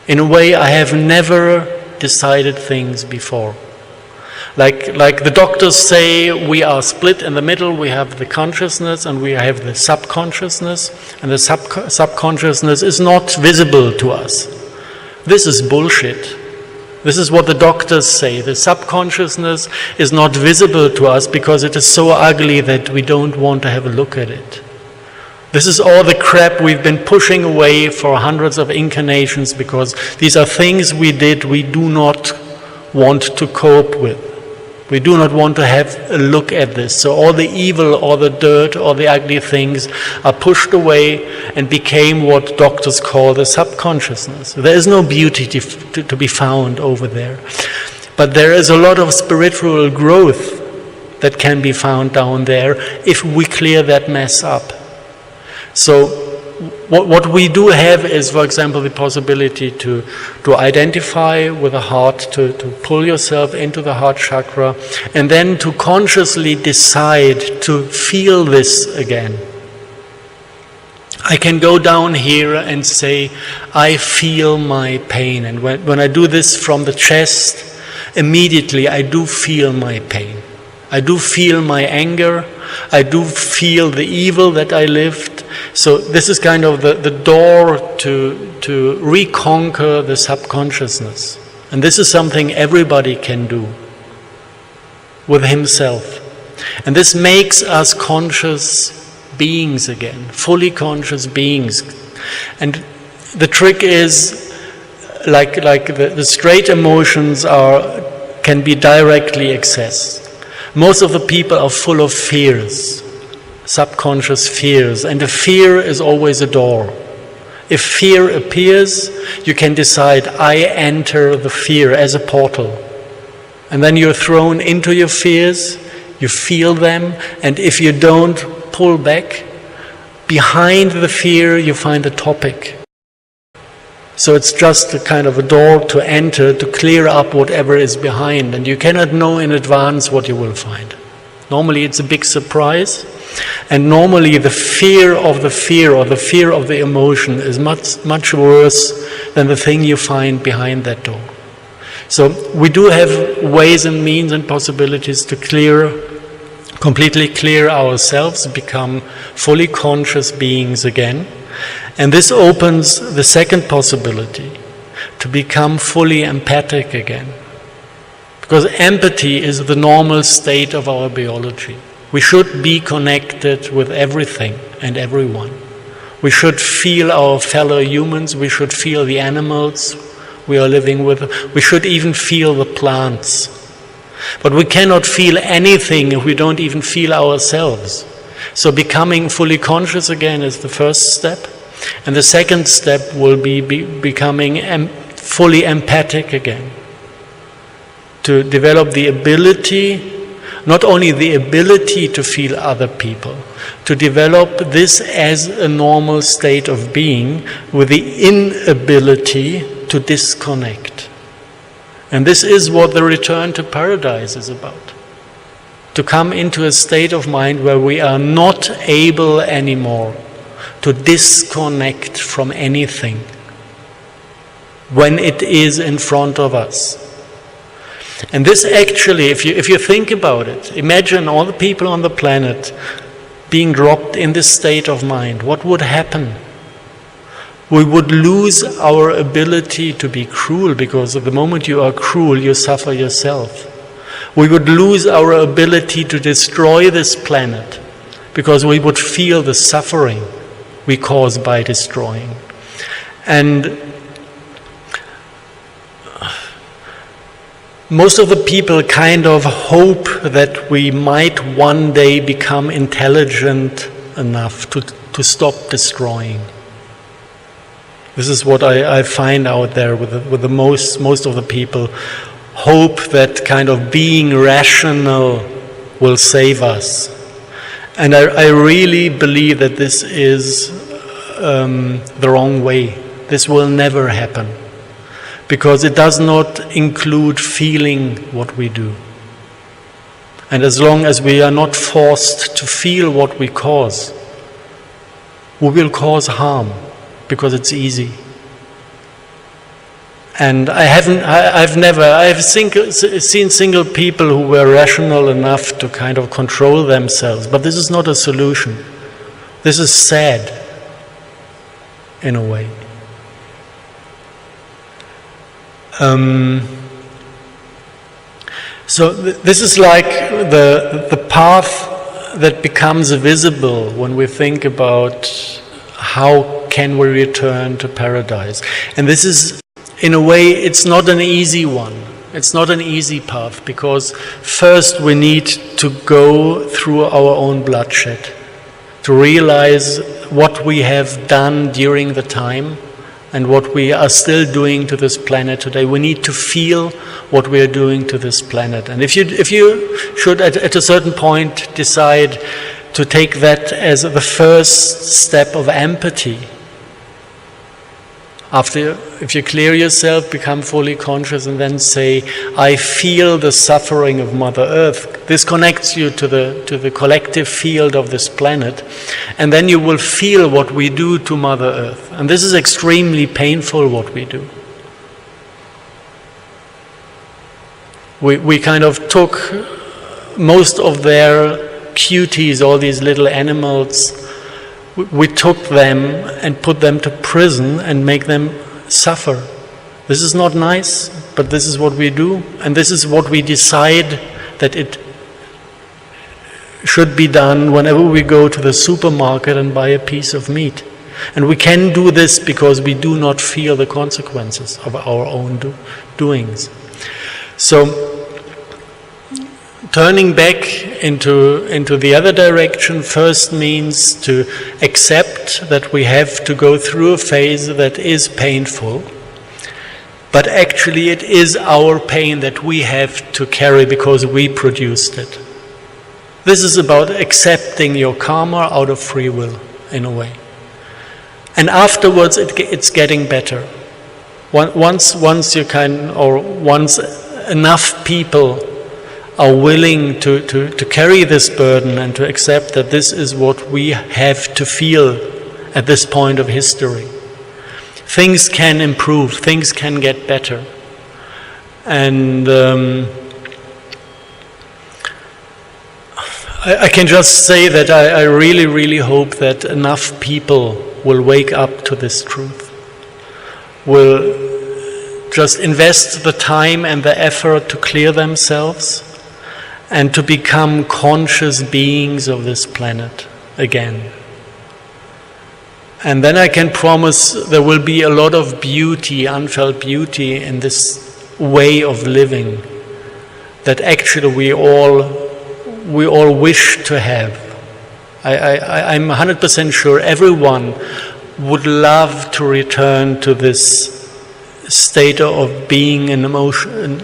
In a way I have never decided things before. Like the doctors say, we are split in the middle, we have the consciousness and we have the subconsciousness, and the subconsciousness is not visible to us. This is bullshit. This is what the doctors say. The subconsciousness is not visible to us because it is so ugly that we don't want to have a look at it. This is all the crap we've been pushing away for hundreds of incarnations because these are things we did we do not want to cope with. We do not want to have a look at this. So all the evil, all the dirt, all the ugly things are pushed away and became what doctors call the subconsciousness. There is no beauty to be found over there. But there is a lot of spiritual growth that can be found down there if we clear that mess up. So what we do have is, for example, the possibility to identify with the heart, to pull yourself into the heart chakra, and then to consciously decide to feel this again. I can go down here and say, I feel my pain. And when I do this from the chest, immediately I do feel my pain. I do feel my anger. I do feel the evil that I lived. So this is kind of the door to reconquer the subconsciousness. And this is something everybody can do with himself. And this makes us conscious beings again, fully conscious beings. And the trick is, like the straight emotions can be directly accessed. Most of the people are full of fears, subconscious fears, and the fear is always a door. If fear appears, you can decide, I enter the fear as a portal. And then you're thrown into your fears, you feel them, and if you don't pull back, behind the fear you find a topic. So it's just a kind of a door to enter, to clear up whatever is behind, and you cannot know in advance what you will find. Normally it's a big surprise, and normally the fear of the fear or the fear of the emotion is much worse than the thing you find behind that door. So we do have ways and means and possibilities to completely clear ourselves, become fully conscious beings again. And this opens the second possibility, to become fully empathic again. Because empathy is the normal state of our biology. We should be connected with everything and everyone. We should feel our fellow humans, we should feel the animals we are living with, we should even feel the plants. But we cannot feel anything if we don't even feel ourselves. So becoming fully conscious again is the first step. And the second step will be becoming fully empathic again. To develop the ability, not only the ability to feel other people, to develop this as a normal state of being with the inability to disconnect. And this is what the return to paradise is about. To come into a state of mind where we are not able anymore to disconnect from anything when it is in front of us. And this actually, if you think about it, imagine all the people on the planet being dropped in this state of mind. What would happen? We would lose our ability to be cruel, because the moment you are cruel, you suffer yourself. We would lose our ability to destroy this planet, because we would feel the suffering we cause by destroying. And most of the people kind of hope that we might one day become intelligent enough to stop destroying. This is what I find out there with the most of the people. Hope that kind of being rational will save us. And I really believe that this is the wrong way. This will never happen. Because it does not include feeling what we do. And as long as we are not forced to feel what we cause, we will cause harm, because it's easy. And I've seen single people who were rational enough to kind of control themselves, but this is not a solution. This is sad, in a way. So this is like the path that becomes visible when we think about how can we return to paradise. And this is, in a way, it's not an easy one. It's not an easy path, because first we need to go through our own bloodshed, to realize what we have done during the time and what we are still doing to this planet today. We need to feel what we are doing to this planet. And if you should at a certain point decide to take that as the first step of empathy, if you clear yourself, become fully conscious, and then say, I feel the suffering of Mother Earth. This connects you to the collective field of this planet, and then you will feel what we do to Mother Earth. And this is extremely painful, what we do. We kind of took most of their cuties, all these little animals. We took them and put them to prison and make them suffer. This is not nice, but this is what we do, and this is what we decide that it should be done whenever we go to the supermarket and buy a piece of meat. And we can do this because we do not feel the consequences of our own doings. So turning back into the other direction first means to accept that we have to go through a phase that is painful, but actually it is our pain that we have to carry because we produced it. This is about accepting your karma out of free will, in a way. And afterwards it's getting better. Once you can, or once enough people are willing to carry this burden and to accept that this is what we have to feel at this point of history, things can improve, things can get better. And I can just say that I really, really hope that enough people will wake up to this truth, will just invest the time and the effort to clear themselves and to become conscious beings of this planet again. And then I can promise there will be a lot of beauty, unfelt beauty in this way of living that actually we all wish to have. I'm 100% sure everyone would love to return to this state of being an emotional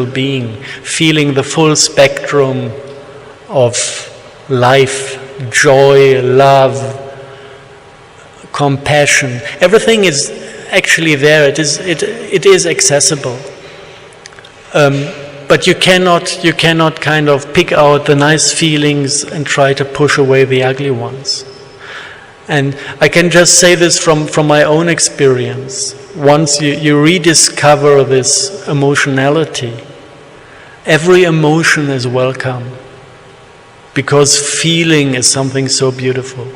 being, feeling the full spectrum of life, joy, love, compassion. Everything is actually there. It is accessible. But you cannot kind of pick out the nice feelings and try to push away the ugly ones. And I can just say this from my own experience. Once you rediscover this emotionality, every emotion is welcome, because feeling is something so beautiful.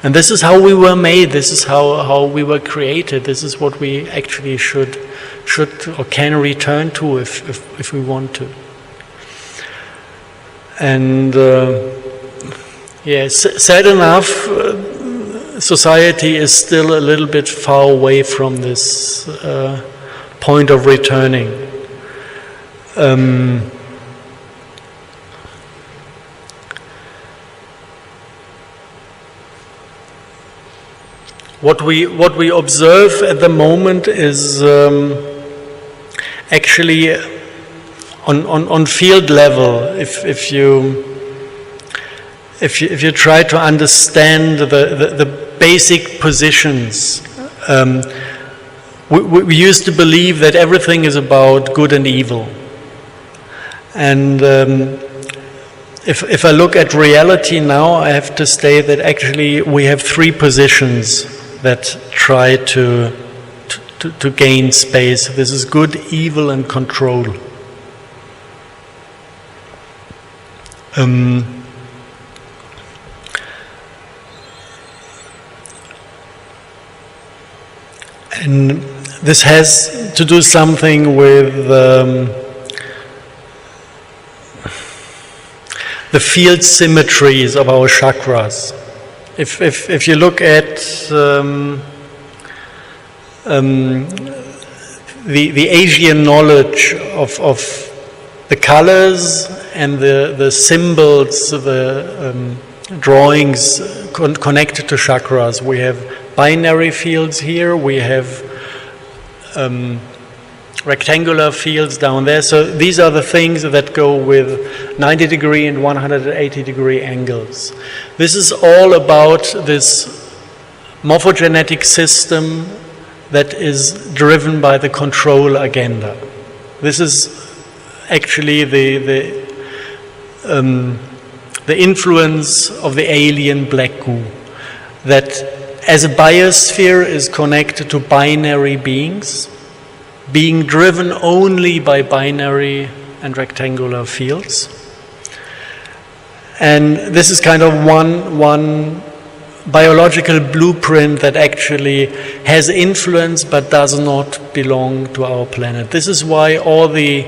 And this is how we were made, this is how we were created, this is what we actually should or can return to if we want to. And sad enough, society is still a little bit far away from this point of returning. What we observe at the moment is actually on field level. If you try to understand the basic positions, we used to believe that everything is about good and evil, and if I look at reality now, I have to say that actually we have three positions that try to gain space. This is good, evil, and control. And this has to do something with the field symmetries of our chakras. If you look at the Asian knowledge of the colors and the symbols, the drawings connected to chakras, we have binary fields here, we have rectangular fields down there. So these are the things that go with 90 degree and 180 degree angles. This is all about this morphogenetic system that is driven by the control agenda. This is actually the influence of the alien black goo, that as a biosphere is connected to binary beings, being driven only by binary and rectangular fields. And this is kind of one biological blueprint that actually has influence but does not belong to our planet. This is why all the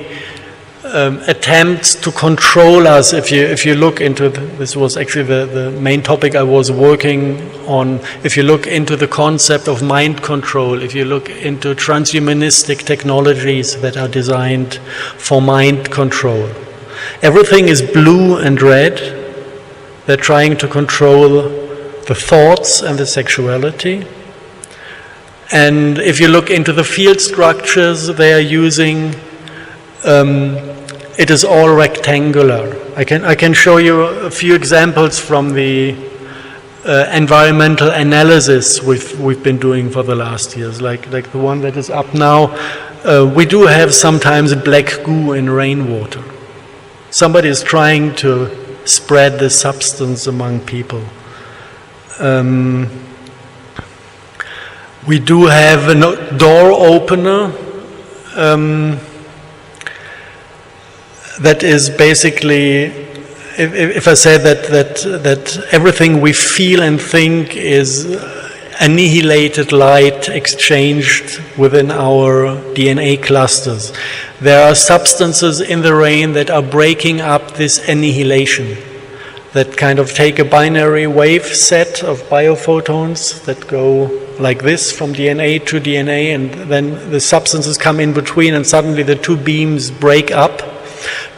attempts to control us, if you look into this was actually the main topic I was working on. If you look into the concept of mind control, if you look into transhumanistic technologies that are designed for mind control, everything is blue and red. They're trying to control the thoughts and the sexuality. And if you look into the field structures they are using, it is all rectangular. I can show you a few examples from the environmental analysis we've been doing for the last years, like the one that is up now. We do have sometimes black goo in rainwater. Somebody is trying to spread this substance among people. We do have a door opener that is basically, if I say that everything we feel and think is annihilated light exchanged within our DNA clusters. There are substances in the rain that are breaking up this annihilation, that kind of take a binary wave set of biophotons that go like this from DNA to DNA, and then the substances come in between, and suddenly the two beams break up,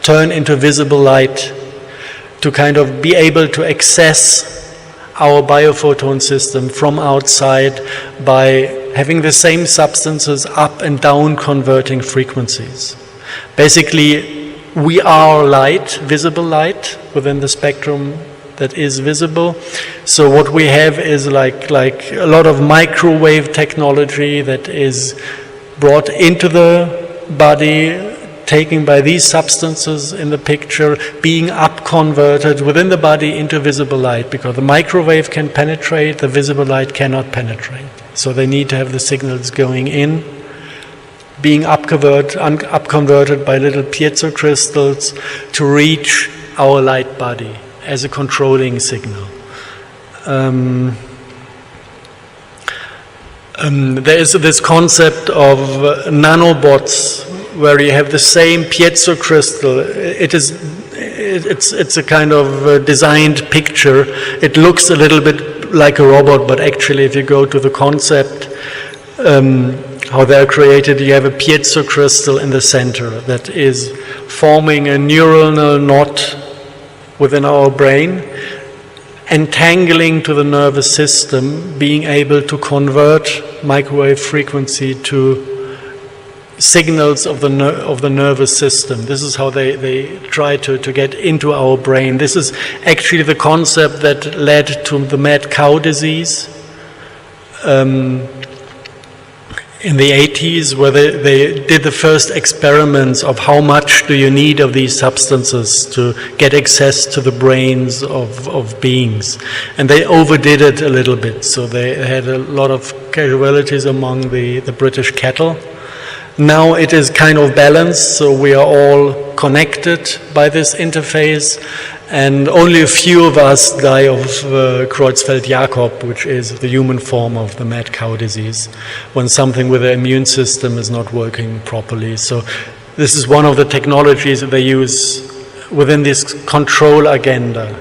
turn into visible light, to kind of be able to access our biophoton system from outside by having the same substances up and down converting frequencies. Basically, we are light, visible light, within the spectrum that is visible. So what we have is like a lot of microwave technology that is brought into the body, taken by these substances in the picture, being up converted within the body into visible light, because the microwave can penetrate, the visible light cannot penetrate. So they need to have the signals going in, being up converted by little piezo crystals to reach our light body as a controlling signal. There is this concept of nanobots, where you have the same piezo crystal. It's a kind of designed picture. It looks a little bit like a robot, but actually, if you go to the concept, how they're created, you have a piezo crystal in the center that is forming a neuronal knot within our brain, entangling to the nervous system, being able to convert microwave frequency to signals of the nervous system. This is how they try to get into our brain. This is actually the concept that led to the mad cow disease in the 80s, where they did the first experiments of how much do you need of these substances to get access to the brains of beings. And they overdid it a little bit, so they had a lot of casualties among the British cattle. Now it is kind of balanced, so we are all connected by this interface, and only a few of us die of Creutzfeldt-Jakob, which is the human form of the mad cow disease, when something with the immune system is not working properly. So this is one of the technologies that they use within this control agenda.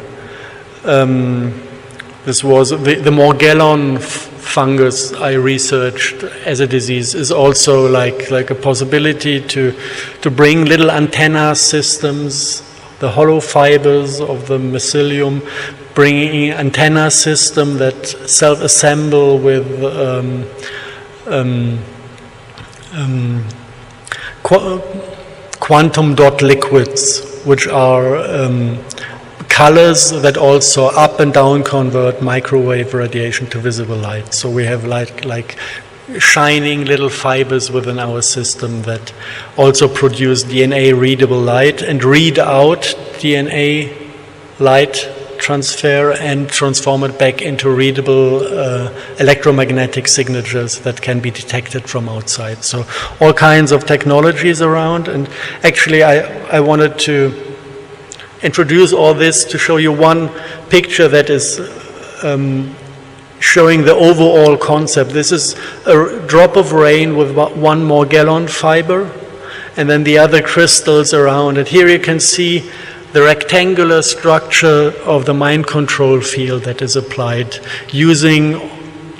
This was the Morgellon fungus I researched as a disease is also like a possibility to bring little antenna systems, the hollow fibers of the mycelium, bringing an antenna system that self-assemble with quantum dot liquids, which are colors that also up and down convert microwave radiation to visible light. So we have like shining little fibers within our system that also produce DNA readable light and read out DNA light transfer and transform it back into readable electromagnetic signatures that can be detected from outside. So all kinds of technologies around, and actually I wanted to introduce all this to show you one picture that is showing the overall concept. This is a drop of rain with one Morgellon fiber, and then the other crystals around it. Here you can see the rectangular structure of the mind control field that is applied using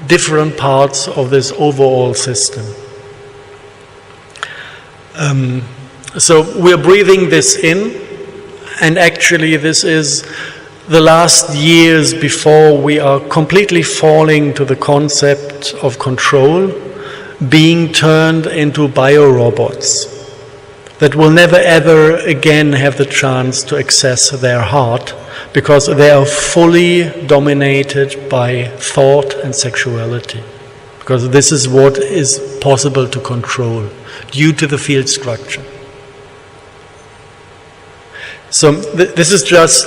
different parts of this overall system. So we're breathing this in, and actually this is the last years before we are completely falling to the concept of control being turned into biorobots. that will never ever again have the chance to access their heart, because they are fully dominated by thought and sexuality. Because this is what is possible to control due to the field structure. So this is just,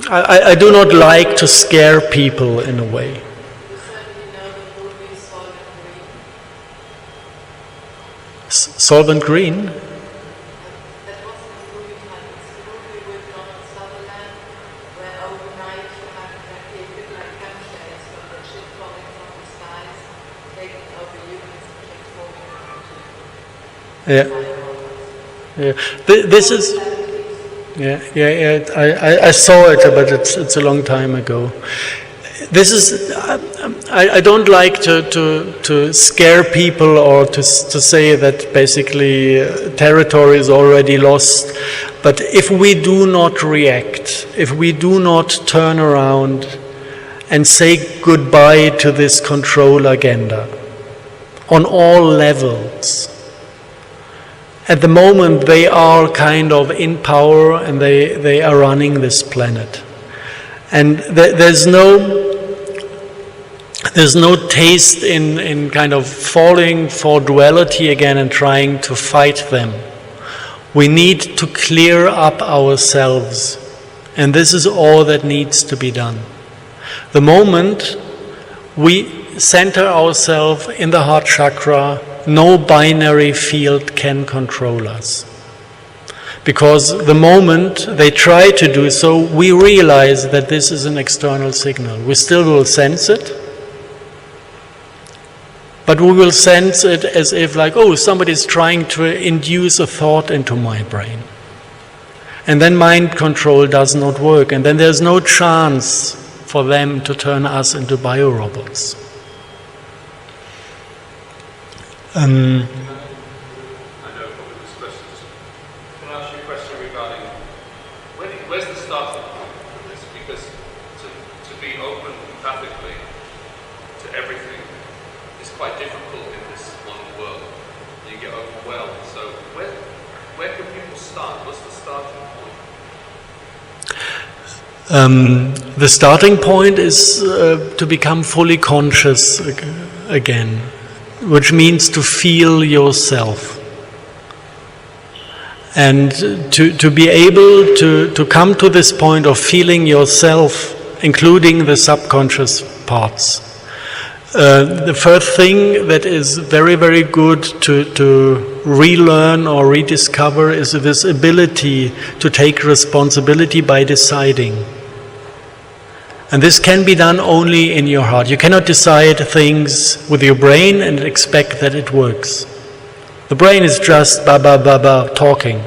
I do not like to scare people in a way. Solvent Green? Yeah. This is. I saw it, but it's a long time ago. This is. I don't like to scare people or to say that basically territory is already lost. But if we do not react, if we do not turn around and say goodbye to this control agenda on all levels. At the moment, they are kind of in power and they are running this planet. And there's no taste in kind of falling for duality again and trying to fight them. We need to clear up ourselves. And this is all that needs to be done. The moment we center ourselves in the heart chakra, no binary field can control us. Because the moment they try to do so, we realize that this is an external signal. We still will sense it, but we will sense it as if like, oh, somebody's trying to induce a thought into my brain. And then mind control does not work, and then there's no chance for them to turn us into biorobots. I know probably this question. Can I ask you a question regarding where's the starting point for this? Because to be open empathically to everything is quite difficult in this modern world. You get overwhelmed. So where can people start? What's the starting point? The starting point is to become fully conscious again. Which means to feel yourself. And to be able to come to this point of feeling yourself, including the subconscious parts. The first thing that is very, very good to relearn or rediscover is this ability to take responsibility by deciding. And this can be done only in your heart. You cannot decide things with your brain and expect that it works. The brain is just talking,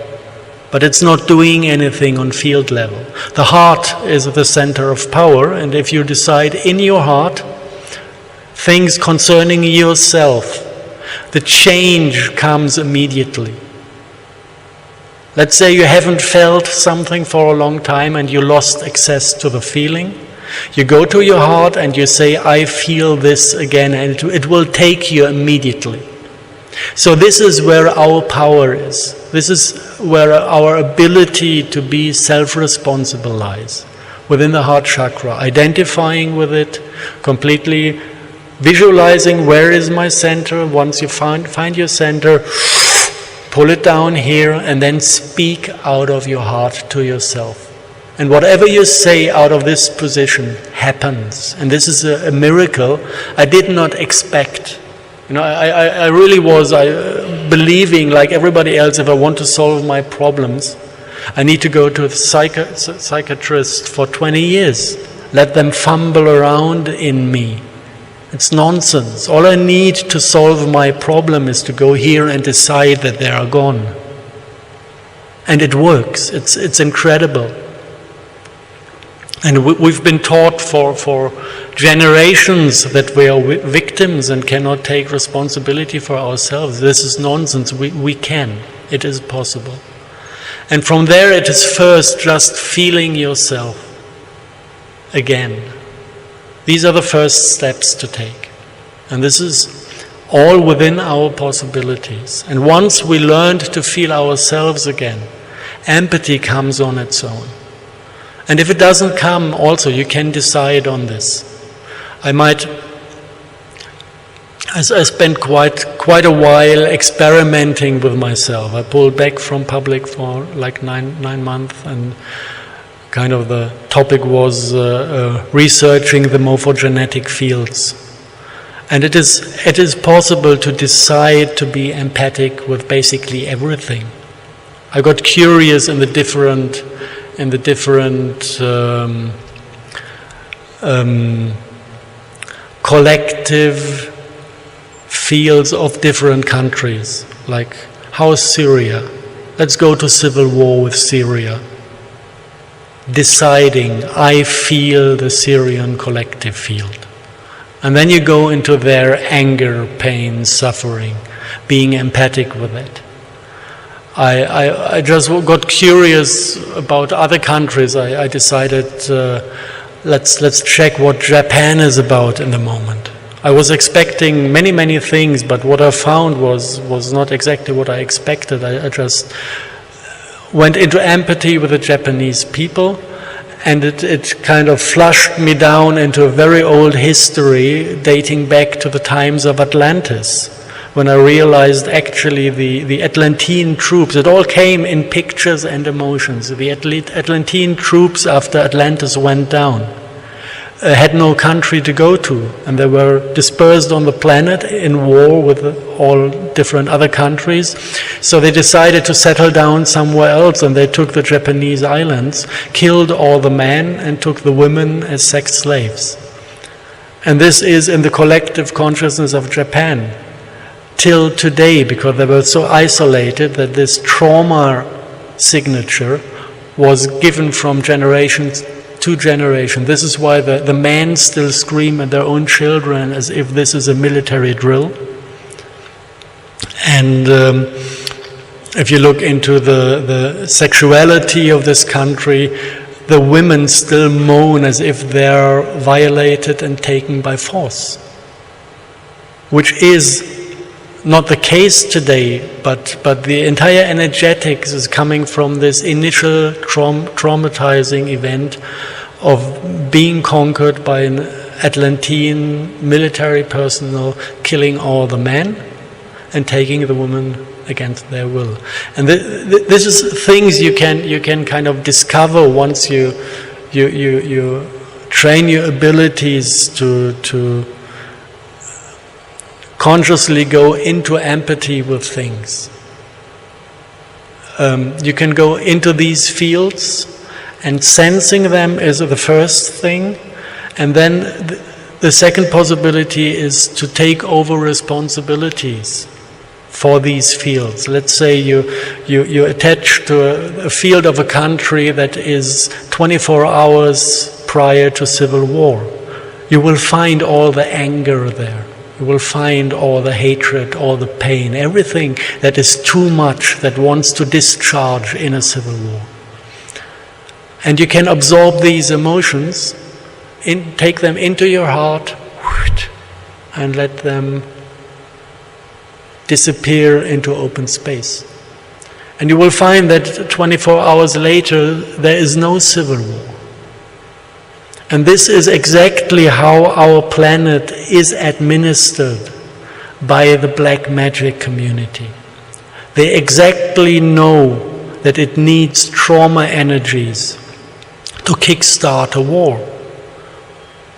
but it's not doing anything on field level. The heart is the center of power, and if you decide in your heart things concerning yourself, the change comes immediately. Let's say you haven't felt something for a long time and you lost access to the feeling. You go to your heart and you say, I feel this again, and it will take you immediately. So this is where our power is. This is where our ability to be self-responsible lies, within the heart chakra, identifying with it, completely visualizing where is my center. Once you find your center, pull it down here and then speak out of your heart to yourself. And whatever you say out of this position happens. And this is a miracle I did not expect. You know, I really was believing, like everybody else, if I want to solve my problems, I need to go to a psychiatrist for 20 years. Let them fumble around in me. It's nonsense. All I need to solve my problem is to go here and decide that they are gone. And it works. It's incredible. And we've been taught for generations that we are victims and cannot take responsibility for ourselves. This is nonsense. We can. It is possible. And from there it is first just feeling yourself again. These are the first steps to take. And this is all within our possibilities. And once we learned to feel ourselves again, empathy comes on its own. And if it doesn't come, also you can decide on this. I spent quite a while experimenting with myself. I pulled back from public for like nine months, and kind of the topic was researching the morphogenetic fields. And it is possible to decide to be empathic with basically everything. I got curious in the different collective fields of different countries, like how is Syria? Let's go to civil war with Syria. Deciding, I feel the Syrian collective field. And then you go into their anger, pain, suffering, being empathic with it. I just got curious about other countries. I decided let's check what Japan is about in the moment. I was expecting many things, but what I found was not exactly what I expected. I just went into empathy with the Japanese people, and it kind of flushed me down into a very old history dating back to the times of Atlantis, when I realized actually the Atlantean troops, it all came in pictures and emotions. The Atlantean troops, after Atlantis went down, had no country to go to, and they were dispersed on the planet in war with all different other countries. So they decided to settle down somewhere else, and they took the Japanese islands, killed all the men, and took the women as sex slaves. And this is in the collective consciousness of Japan till today, because they were so isolated that this trauma signature was given from generations to generation. This is why the men still scream at their own children as if this is a military drill. And if you look into the sexuality of this country, the women still moan as if they're violated and taken by force, which is not the case today, but the entire energetics is coming from this initial traumatizing event of being conquered by an Atlantean military personnel, killing all the men and taking the women against their will. And this is things you can kind of discover once you train your abilities to consciously go into empathy with things. You can go into these fields, and sensing them is the first thing, and then the second possibility is to take over responsibilities for these fields. Let's say you attach to a field of a country that is 24 hours prior to civil war. You will find all the anger there. You will find all the hatred, all the pain, everything that is too much, that wants to discharge in a civil war. And you can absorb these emotions, take them into your heart, and let them disappear into open space. And you will find that 24 hours later, there is no civil war. And this is exactly how our planet is administered by the black magic community. They exactly know that it needs trauma energies to kickstart a war.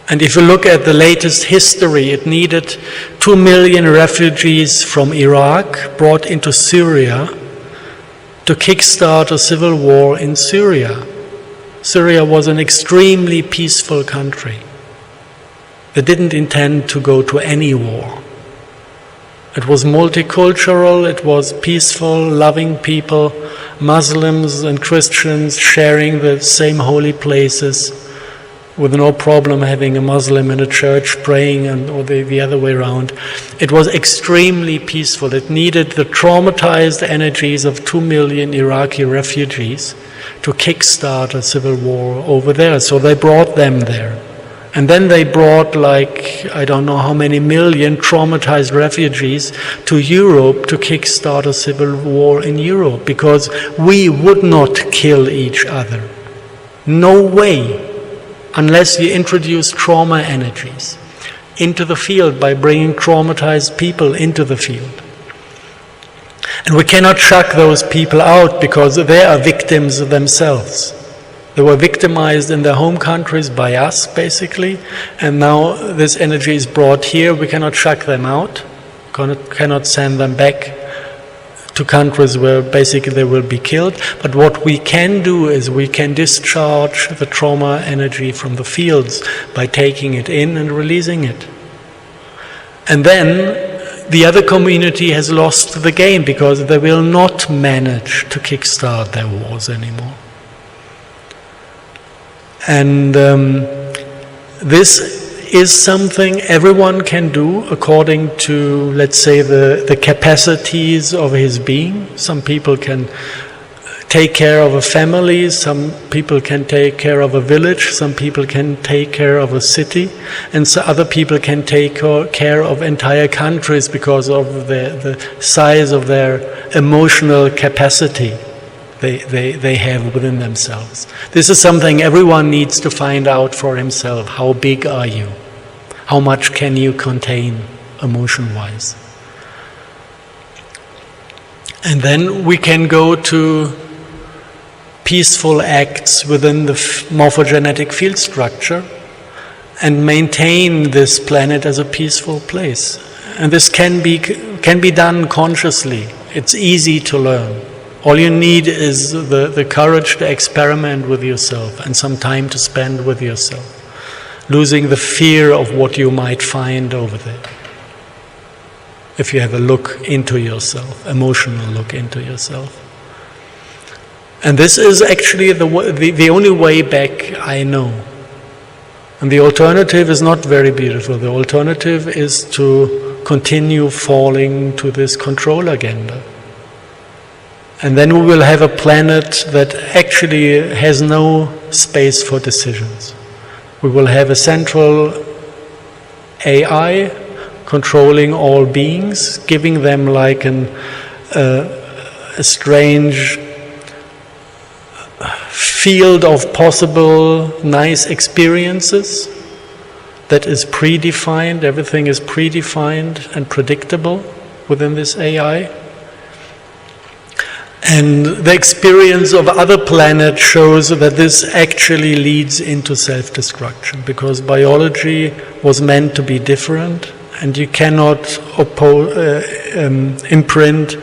And if you look at the latest history, it needed 2 million refugees from Iraq brought into Syria to kickstart a civil war in Syria. Syria was an extremely peaceful country. They didn't intend to go to any war. It was multicultural, it was peaceful, loving people, Muslims and Christians sharing the same holy places, with no problem having a Muslim in a church praying or the other way around. It was extremely peaceful. It needed the traumatized energies of 2 million Iraqi refugees to kickstart a civil war over there. So they brought them there. And then they brought, like, I don't know how many million traumatized refugees to Europe to kickstart a civil war in Europe, because we would not kill each other. No way, unless we introduce trauma energies into the field by bringing traumatized people into the field. And we cannot chuck those people out because they are victims themselves. They were victimized in their home countries by us, basically, and now this energy is brought here. We cannot chuck them out, cannot send them back to countries where basically they will be killed. But what we can do is we can discharge the trauma energy from the fields by taking it in and releasing it. And then the other community has lost the game because they will not manage to kickstart their wars anymore. And this is something everyone can do according to, let's say, the capacities of his being. Some people can take care of a family, some people can take care of a village, some people can take care of a city, and so other people can take care of entire countries because of the size of their emotional capacity they have within themselves. This is something everyone needs to find out for himself. How big are you? How much can you contain emotion-wise? And then we can go to peaceful acts within the morphogenetic field structure and maintain this planet as a peaceful place. And this can be done consciously. It's easy to learn. All you need is the courage to experiment with yourself and some time to spend with yourself, losing the fear of what you might find over there. If you have a look into yourself, emotional look into yourself. And this is actually the only way back I know. And the alternative is not very beautiful. The alternative is to continue falling to this control agenda. And then we will have a planet that actually has no space for decisions. We will have a central AI controlling all beings, giving them like a strange field of possible nice experiences that is predefined. Everything is predefined and predictable within this AI. And the experience of other planets shows that this actually leads into self-destruction, because biology was meant to be different, and you cannot imprint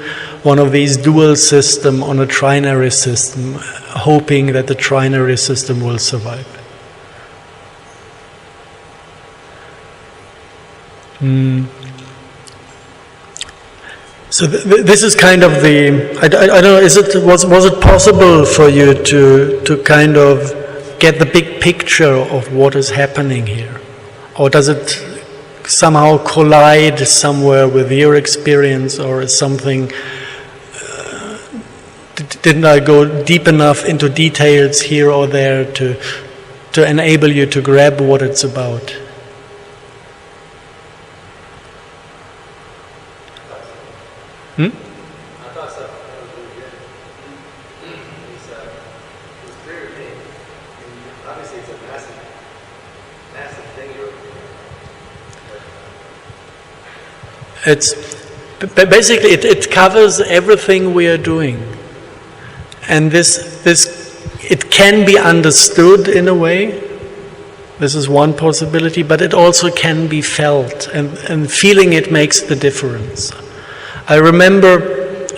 one of these dual systems on a trinary system, hoping that the trinary system will survive. So this is kind of the, I don't know, was it possible for you to kind of get the big picture of what is happening here? Or does it somehow collide somewhere with your experience, or is something, didn't I go deep enough into details here or there to enable you to grab what it's about? I thought so. That was really good. It was clear to me. And obviously, it's a massive thing you're doing. It's basically it covers everything we are doing, and this it can be understood in a way. This is one possibility, but it also can be felt, and feeling it makes the difference. I remember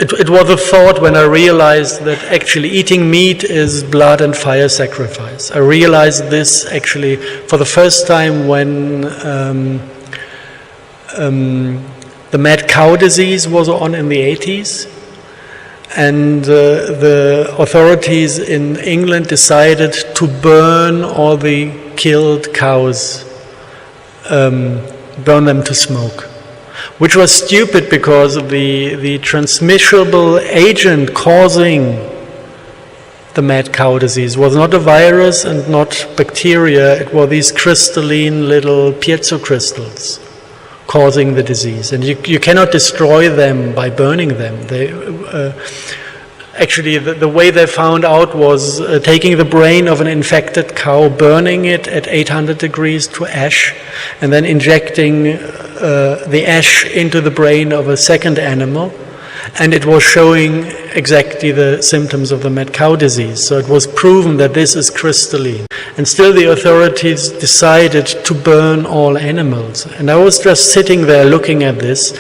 it was a thought when I realized that actually eating meat is blood and fire sacrifice. I realized this actually for the first time when the mad cow disease was on in the 80s, and the authorities in England decided to burn all the killed cows, burn them to smoke. Which was stupid because the transmissible agent causing the mad cow disease. It was not a virus and not bacteria, it were these crystalline little piezo crystals causing the disease. And you cannot destroy them by burning them. Actually, the way they found out was taking the brain of an infected cow, burning it at 800 degrees to ash, and then injecting the ash into the brain of a second animal. And it was showing exactly the symptoms of the mad cow disease. So it was proven that this is crystalline. And still the authorities decided to burn all animals. And I was just sitting there looking at this,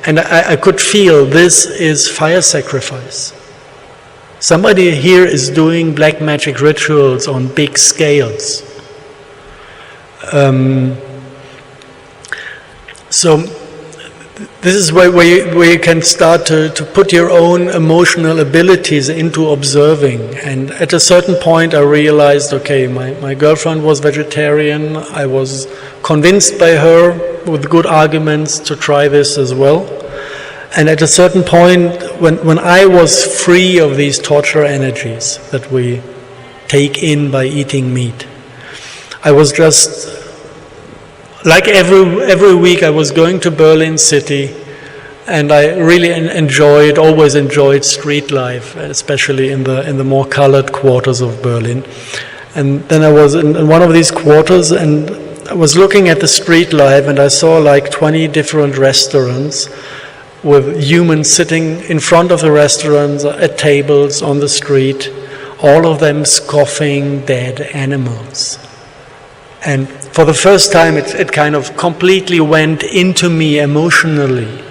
and I could feel this is fire sacrifice. Somebody here is doing black magic rituals on big scales. So this is where you can start to put your own emotional abilities into observing. And at a certain point I realized, okay, my girlfriend was vegetarian. I was convinced by her with good arguments to try this as well. And at a certain point, when I was free of these torture energies that we take in by eating meat, I was just, like every week I was going to Berlin City, and I really always enjoyed street life, especially in the more colored quarters of Berlin. And then I was in one of these quarters, and I was looking at the street life, and I saw like 20 different restaurants with humans sitting in front of the restaurants at tables on the street, all of them scoffing dead animals. And for the first time it kind of completely went into me emotionally,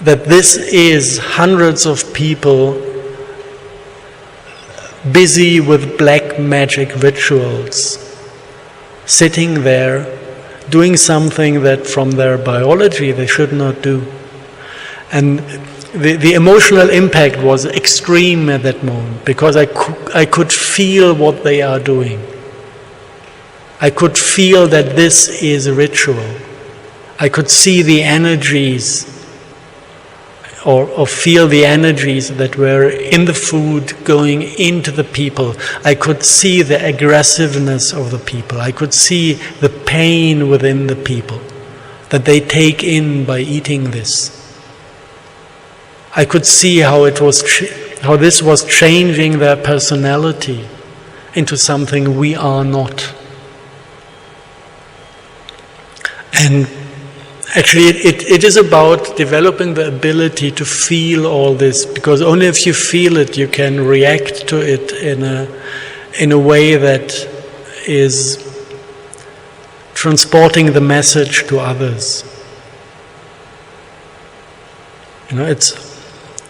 that this is hundreds of people busy with black magic rituals, sitting there doing something that from their biology they should not do. And the emotional impact was extreme at that moment, because I could feel what they are doing. I could feel that this is a ritual. I could see the energies, or feel the energies that were in the food going into the people. I could see the aggressiveness of the people. I could see the pain within the people that they take in by eating this. I could see how this was changing their personality into something we are not. And actually it is about developing the ability to feel all this, because only if you feel it you can react to it in a way that is transporting the message to others. It's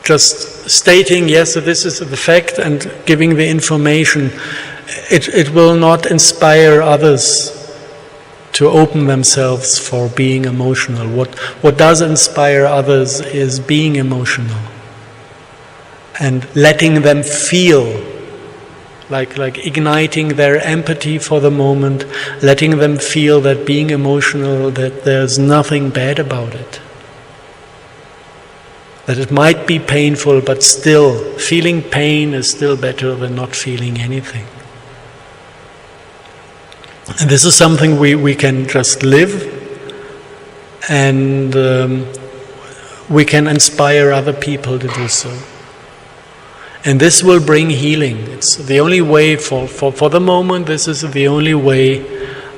just stating, yes, this is the fact, and giving the information. It will not inspire others to open themselves for being emotional. What does inspire others is being emotional and letting them feel, like igniting their empathy for the moment, letting them feel that being emotional, that there's nothing bad about it. That it might be painful, but still, feeling pain is still better than not feeling anything. And this is something we can just live, and we can inspire other people to do so. And this will bring healing. It's the only way for the moment. This is the only way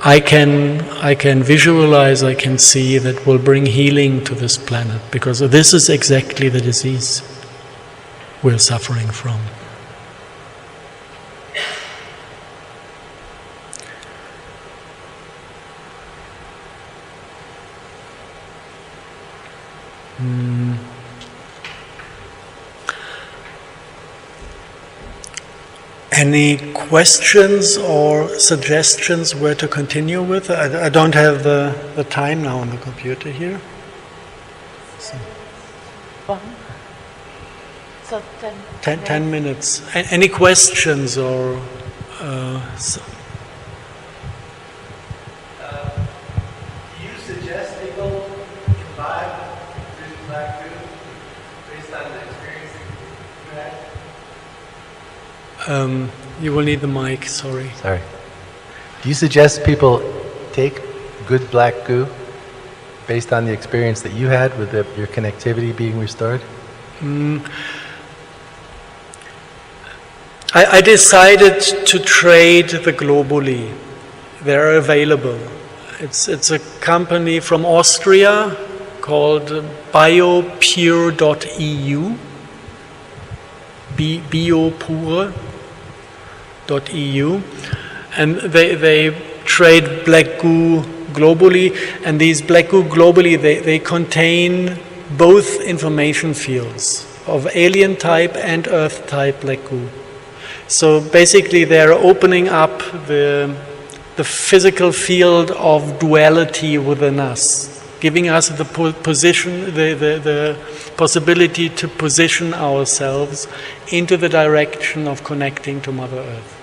I can visualize, I can see that will bring healing to this planet, because this is exactly the disease we're suffering from. Any questions or suggestions where to continue with? I don't have the time now on the computer here. So. 10 minutes. Any questions or... Do you suggest people imbibe using black food based on the experience you had? You will need the mic, sorry. Sorry. Do you suggest people take good black goo based on the experience that you had with your connectivity being restored? I decided to trade the Globally. They're available. It's a company from Austria called biopure.eu, biopure.eu, and they trade black goo globally, and these black goo globally, they contain both information fields of alien type and Earth type black goo. So basically they're opening up the physical field of duality within us, giving us the possibility to position ourselves into the direction of connecting to Mother Earth.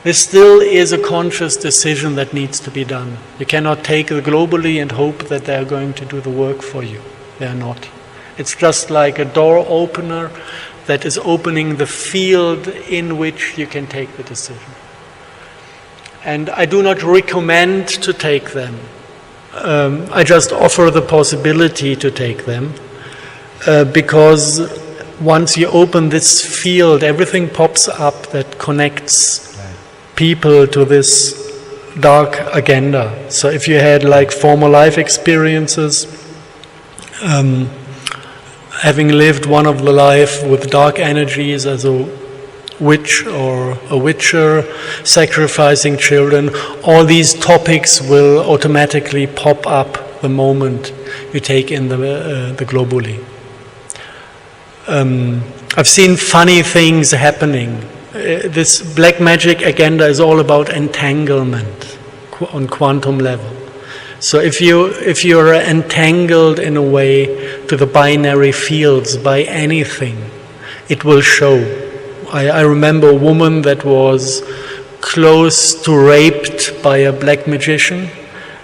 This still is a conscious decision that needs to be done. You cannot take the Globally and hope that they're going to do the work for you. They're not. It's just like a door opener that is opening the field in which you can take the decision. And I do not recommend to take them. I just offer the possibility to take them because once you open this field, everything pops up that connects people to this dark agenda. So if you had like former life experiences, having lived one of the life with dark energies as a witch or a witcher, sacrificing children, all these topics will automatically pop up the moment you take in the Globally. I've seen funny things happening. This black magic agenda is all about entanglement on quantum level. So if you're entangled in a way to the binary fields by anything, it will show. I remember a woman that was close to raped by a black magician,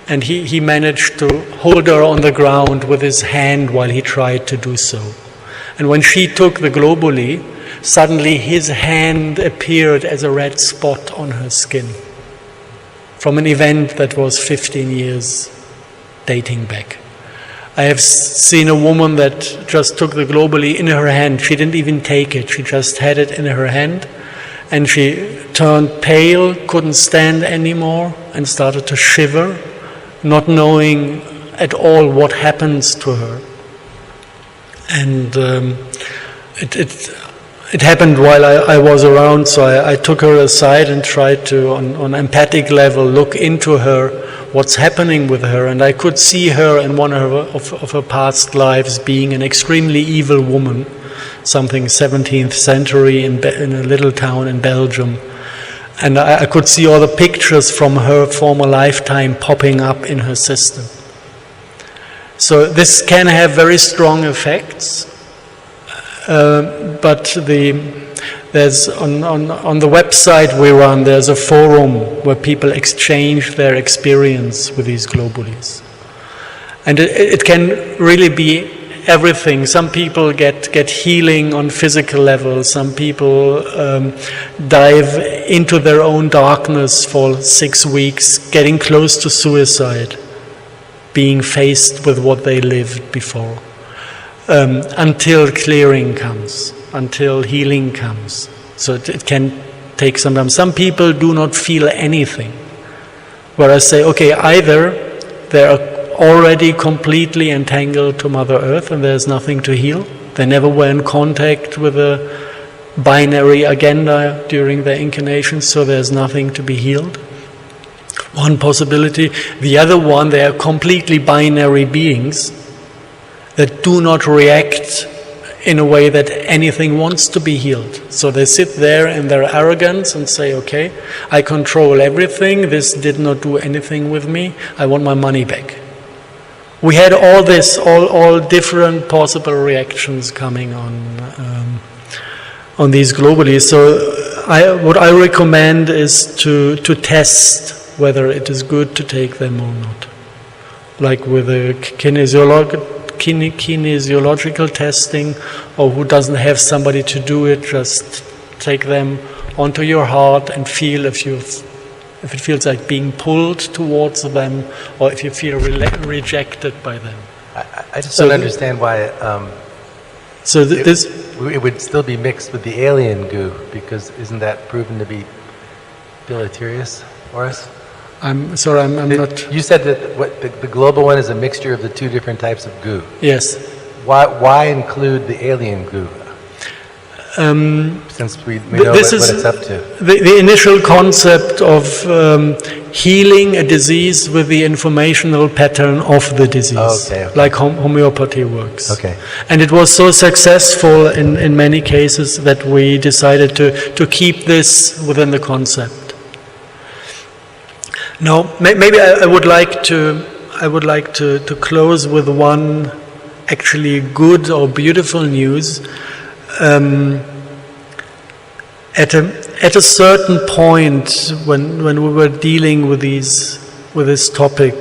and he managed to hold her on the ground with his hand while he tried to do so. And when she took the Globally, suddenly his hand appeared as a red spot on her skin from an event that was 15 years dating back. I have seen a woman that just took the Globally in her hand. She didn't even take it. She just had it in her hand, and she turned pale, couldn't stand anymore, and started to shiver, not knowing at all what happens to her. And it happened while I was around, so I took her aside and tried to, on empathic level, look into her, what's happening with her. And I could see her in one of her past lives being an extremely evil woman, something 17th century in a little town in Belgium. And I could see all the pictures from her former lifetime popping up in her system. So this can have very strong effects. But there's on the website we run, there's a forum where people exchange their experience with these Globalies. And it can really be everything. Some people get healing on physical level. Some people dive into their own darkness for 6 weeks, getting close to suicide, being faced with what they lived before. Until clearing comes, until healing comes. So it can take some time. Some people do not feel anything. Where I say, okay, either they're already completely entangled to Mother Earth and there's nothing to heal. They never were in contact with a binary agenda during their incarnation, so there's nothing to be healed. One possibility. The other one, they are completely binary beings that do not react in a way that anything wants to be healed. So they sit there in their arrogance and say, okay, I control everything, this did not do anything with me, I want my money back. We had all this, all different possible reactions coming on these Globally. So what I recommend is to test whether it is good to take them or not. Like with a kinesiological testing, or who doesn't have somebody to do it, just take them onto your heart and feel if it feels like being pulled towards them, or if you feel rejected by them. I just don't understand why it would still be mixed with the alien goo, because isn't that proven to be deleterious for us? I'm sorry, I'm not... You said that the global one is a mixture of the two different types of goo. Yes. Why include the alien goo? Since we know what it's up to. The initial concept of healing a disease with the informational pattern of the disease, like homeopathy works. Okay. And it was so successful in many cases that we decided to keep this within the concept. Now, maybe I would like to close with one actually good or beautiful news. At a certain point when we were dealing with this topic,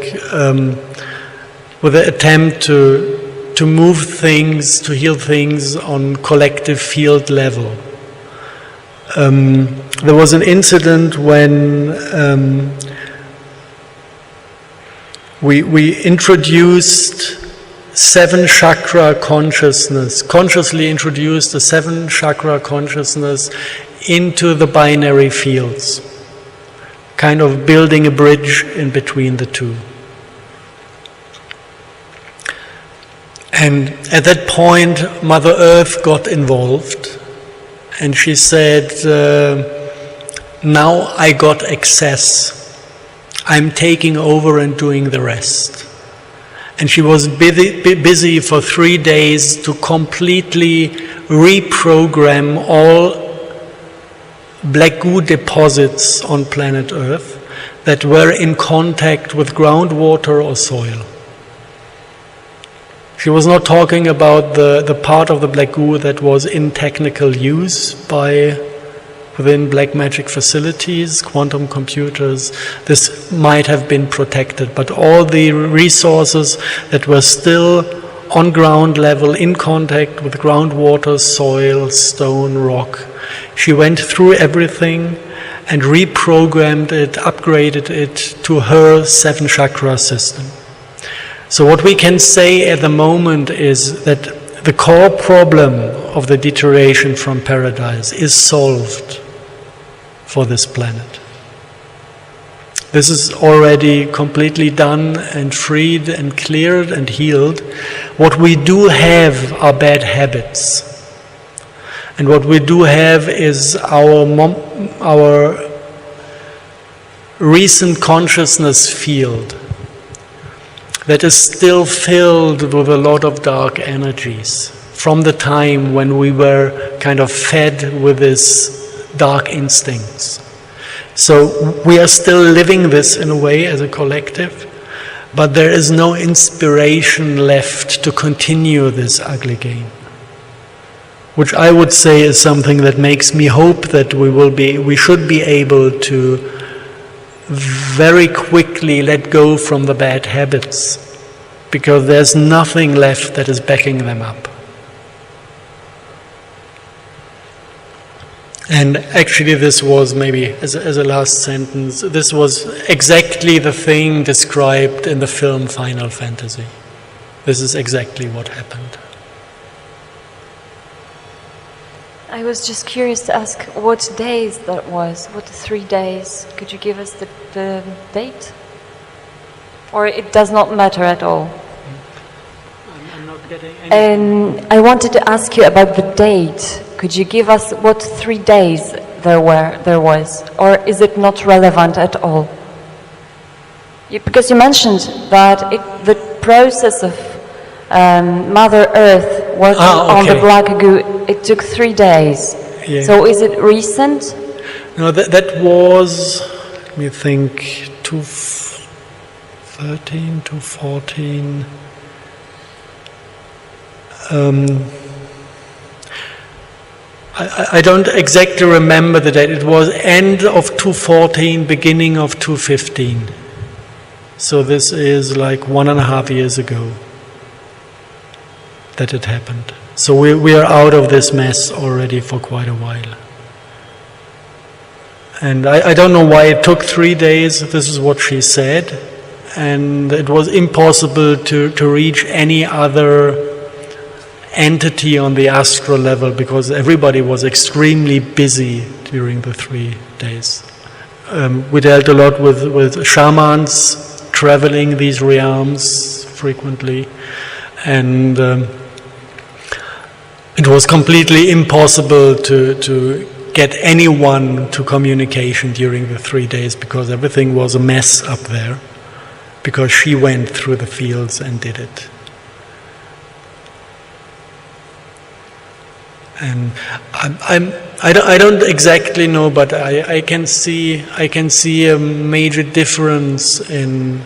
with the attempt to move things, to heal things on collective field level, there was an incident when we introduced consciously introduced the 7 chakra consciousness into the binary fields, kind of building a bridge in between the two. And at that point, Mother Earth got involved, and she said, now I got access. I'm taking over and doing the rest. And she was busy for 3 days to completely reprogram all black goo deposits on planet Earth that were in contact with groundwater or soil. She was not talking about the part of the black goo that was in technical use within black magic facilities, quantum computers. This might have been protected, but all the resources that were still on ground level, in contact with groundwater, soil, stone, rock, she went through everything and reprogrammed it, upgraded it to her 7 chakra system. So what we can say at the moment is that the core problem of the deterioration from paradise is solved for this planet. This is already completely done and freed and cleared and healed. What we do have are bad habits. And what we do have is our recent consciousness field that is still filled with a lot of dark energies from the time when we were kind of fed with this dark instincts. So we are still living this in a way as a collective, but there is no inspiration left to continue this ugly game, which I would say is something that makes me hope that we should be able to very quickly let go from the bad habits, because there's nothing left that is backing them up. And actually this was, maybe as a last sentence, this was exactly the thing described in the film Final Fantasy. This is exactly what happened. I was just curious to ask what days that was, what 3 days. Could you give us the date? Or it does not matter at all? I'm not getting anything. And I wanted to ask you about the date. Could you give us what 3 days there was? Or is it not relevant at all? Because you mentioned that the process of Mother Earth working on the black goo, it took 3 days. Yeah. So is it recent? No, that was, let me think, 2013, 2014. I don't exactly remember the date. It was end of 2014, beginning of 2015. So this is like 1.5 years ago that it happened. So we are out of this mess already for quite a while. And I don't know why it took 3 days. This is what she said. And it was impossible to reach any other entity on the astral level because everybody was extremely busy during the 3 days. We dealt a lot with shamans traveling these realms frequently, and it was completely impossible to get anyone to communication during the 3 days because everything was a mess up there, because she went through the fields and did it. And I don't exactly know, but I can see a major difference in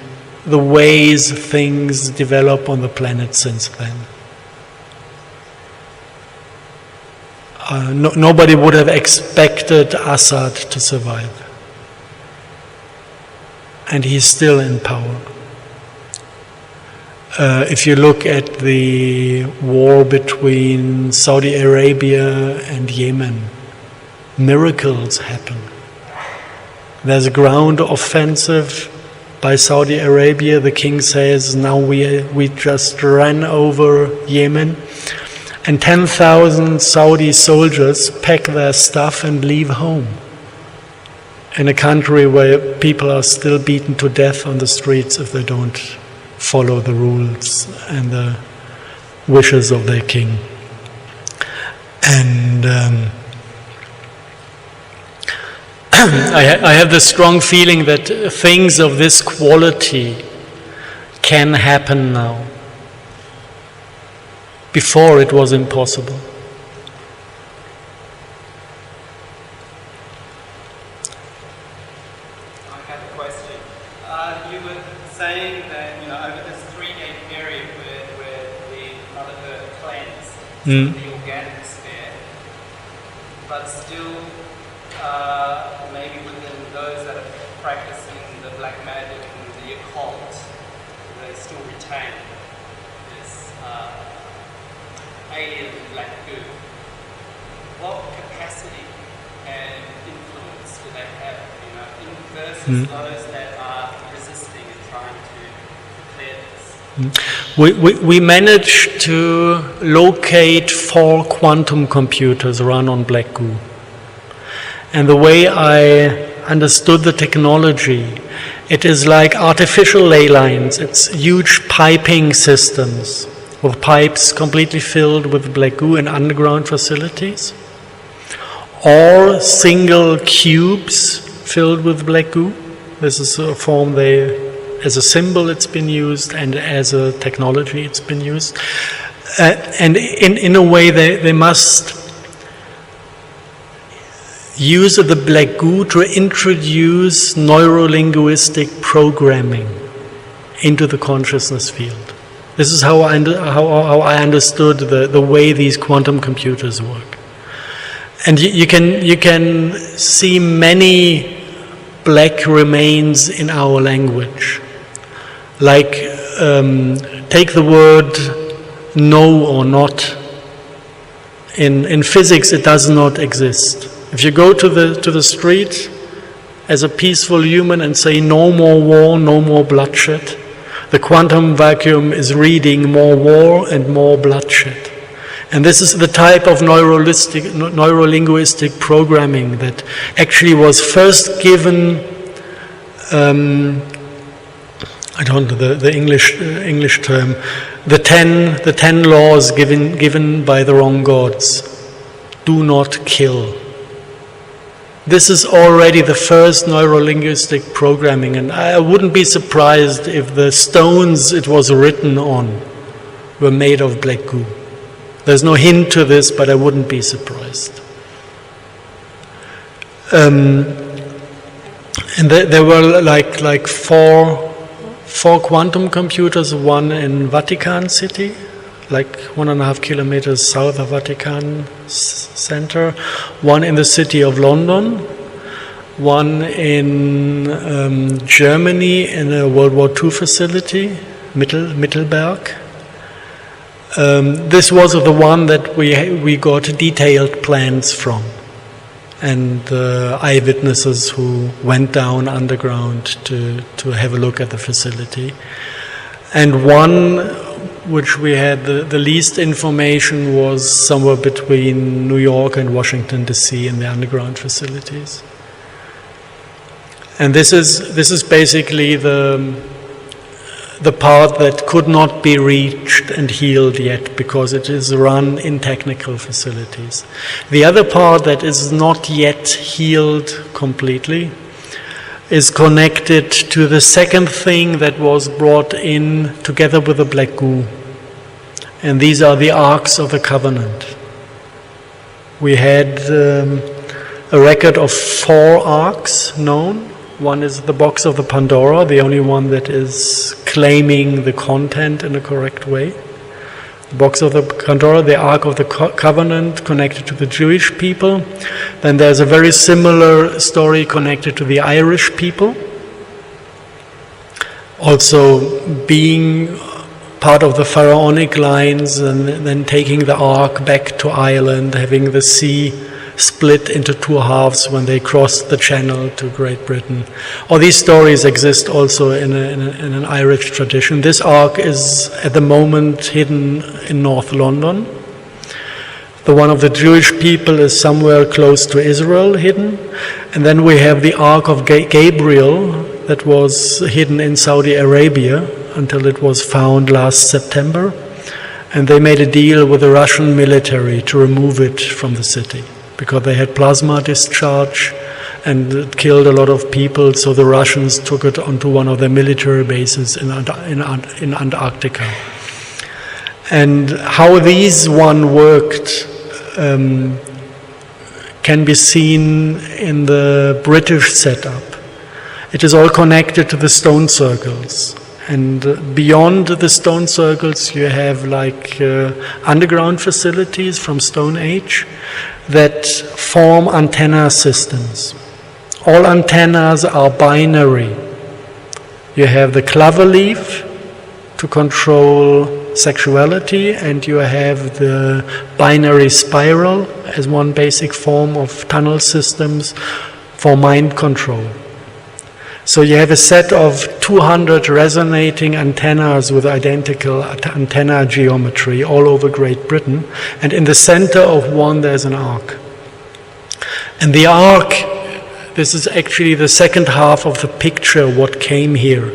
the ways things develop on the planet since then. Nobody would have expected Assad to survive, and he's still in power. If you look at the war between Saudi Arabia and Yemen, miracles happen. There's a ground offensive by Saudi Arabia. The king says, now we just ran over Yemen, and 10,000 Saudi soldiers pack their stuff and leave home in a country where people are still beaten to death on the streets if they don't follow the rules and the wishes of their king. And I have the strong feeling that things of this quality can happen now. Before it was impossible. I have a question. You were saying that over this 3-day period where the Mother Earth cleansed the organics there, but still maybe within those that are practicing the black magic and the occult, they still retain this alien black goo. What capacity and influence do they have, versus those that are resisting and trying to clear this? We managed to locate 4 quantum computers run on black goo. And the way I understood the technology, it is like artificial ley lines. It's huge piping systems with pipes completely filled with black goo in underground facilities, or single cubes filled with black goo. This is a form as a symbol it's been used, and as a technology it's been used. And in a way they must use the black goo to introduce neuro-linguistic programming into the consciousness field. This is how I understood the way these quantum computers work. And you can see many black remains in our language. Like, take the word no or not. In physics, it does not exist. If you go to the street as a peaceful human and say no more war, no more bloodshed, the quantum vacuum is reading more war and more bloodshed. And this is the type of neuro-linguistic programming that actually was first given, I don't know the English term, the 10 laws given by the wrong gods. Do not kill. This is already the first neuro-linguistic programming, and I wouldn't be surprised if the stones it was written on were made of black goo. There's no hint to this, but I wouldn't be surprised. And there were like four quantum computers, one in Vatican City, like 1.5 kilometers south of Vatican Center, one in the city of London, one in Germany in a World War II facility, Mittelberg. This was the one that we got detailed plans from. and eyewitnesses who went down underground to have a look at the facility. And one which we had the least information was somewhere between New York and Washington DC in the underground facilities. And this is basically the part that could not be reached and healed yet because it is run in technical facilities. The other part that is not yet healed completely is connected to the second thing that was brought in together with the black goo. And these are the Arks of the Covenant. We had a record of 4 Arks known. One is the box of the Pandora, the only one that is claiming the content in a correct way. The box of the Pandora, the Ark of the Covenant, connected to the Jewish people. Then there's a very similar story connected to the Irish people. Also being part of the pharaonic lines and then taking the Ark back to Ireland, having the sea split into 2 halves when they crossed the Channel to Great Britain. All these stories exist also in an Irish tradition. This Ark is at the moment hidden in North London. The one of the Jewish people is somewhere close to Israel hidden. And then we have the Ark of Gabriel that was hidden in Saudi Arabia until it was found last September. And they made a deal with the Russian military to remove it from the city, because they had plasma discharge and it killed a lot of people, so the Russians took it onto one of their military bases in Antarctica. And how these one worked can be seen in the British setup. It is all connected to the stone circles. And beyond the stone circles you have like underground facilities from Stone Age that form antenna systems. All antennas are binary. You have the clover leaf to control sexuality, and you have the binary spiral as one basic form of tunnel systems for mind control. So you have a set of 200 resonating antennas with identical antenna geometry all over Great Britain, and in the center of one there's an arc. And the arc, this is actually the second half of the picture, what came here.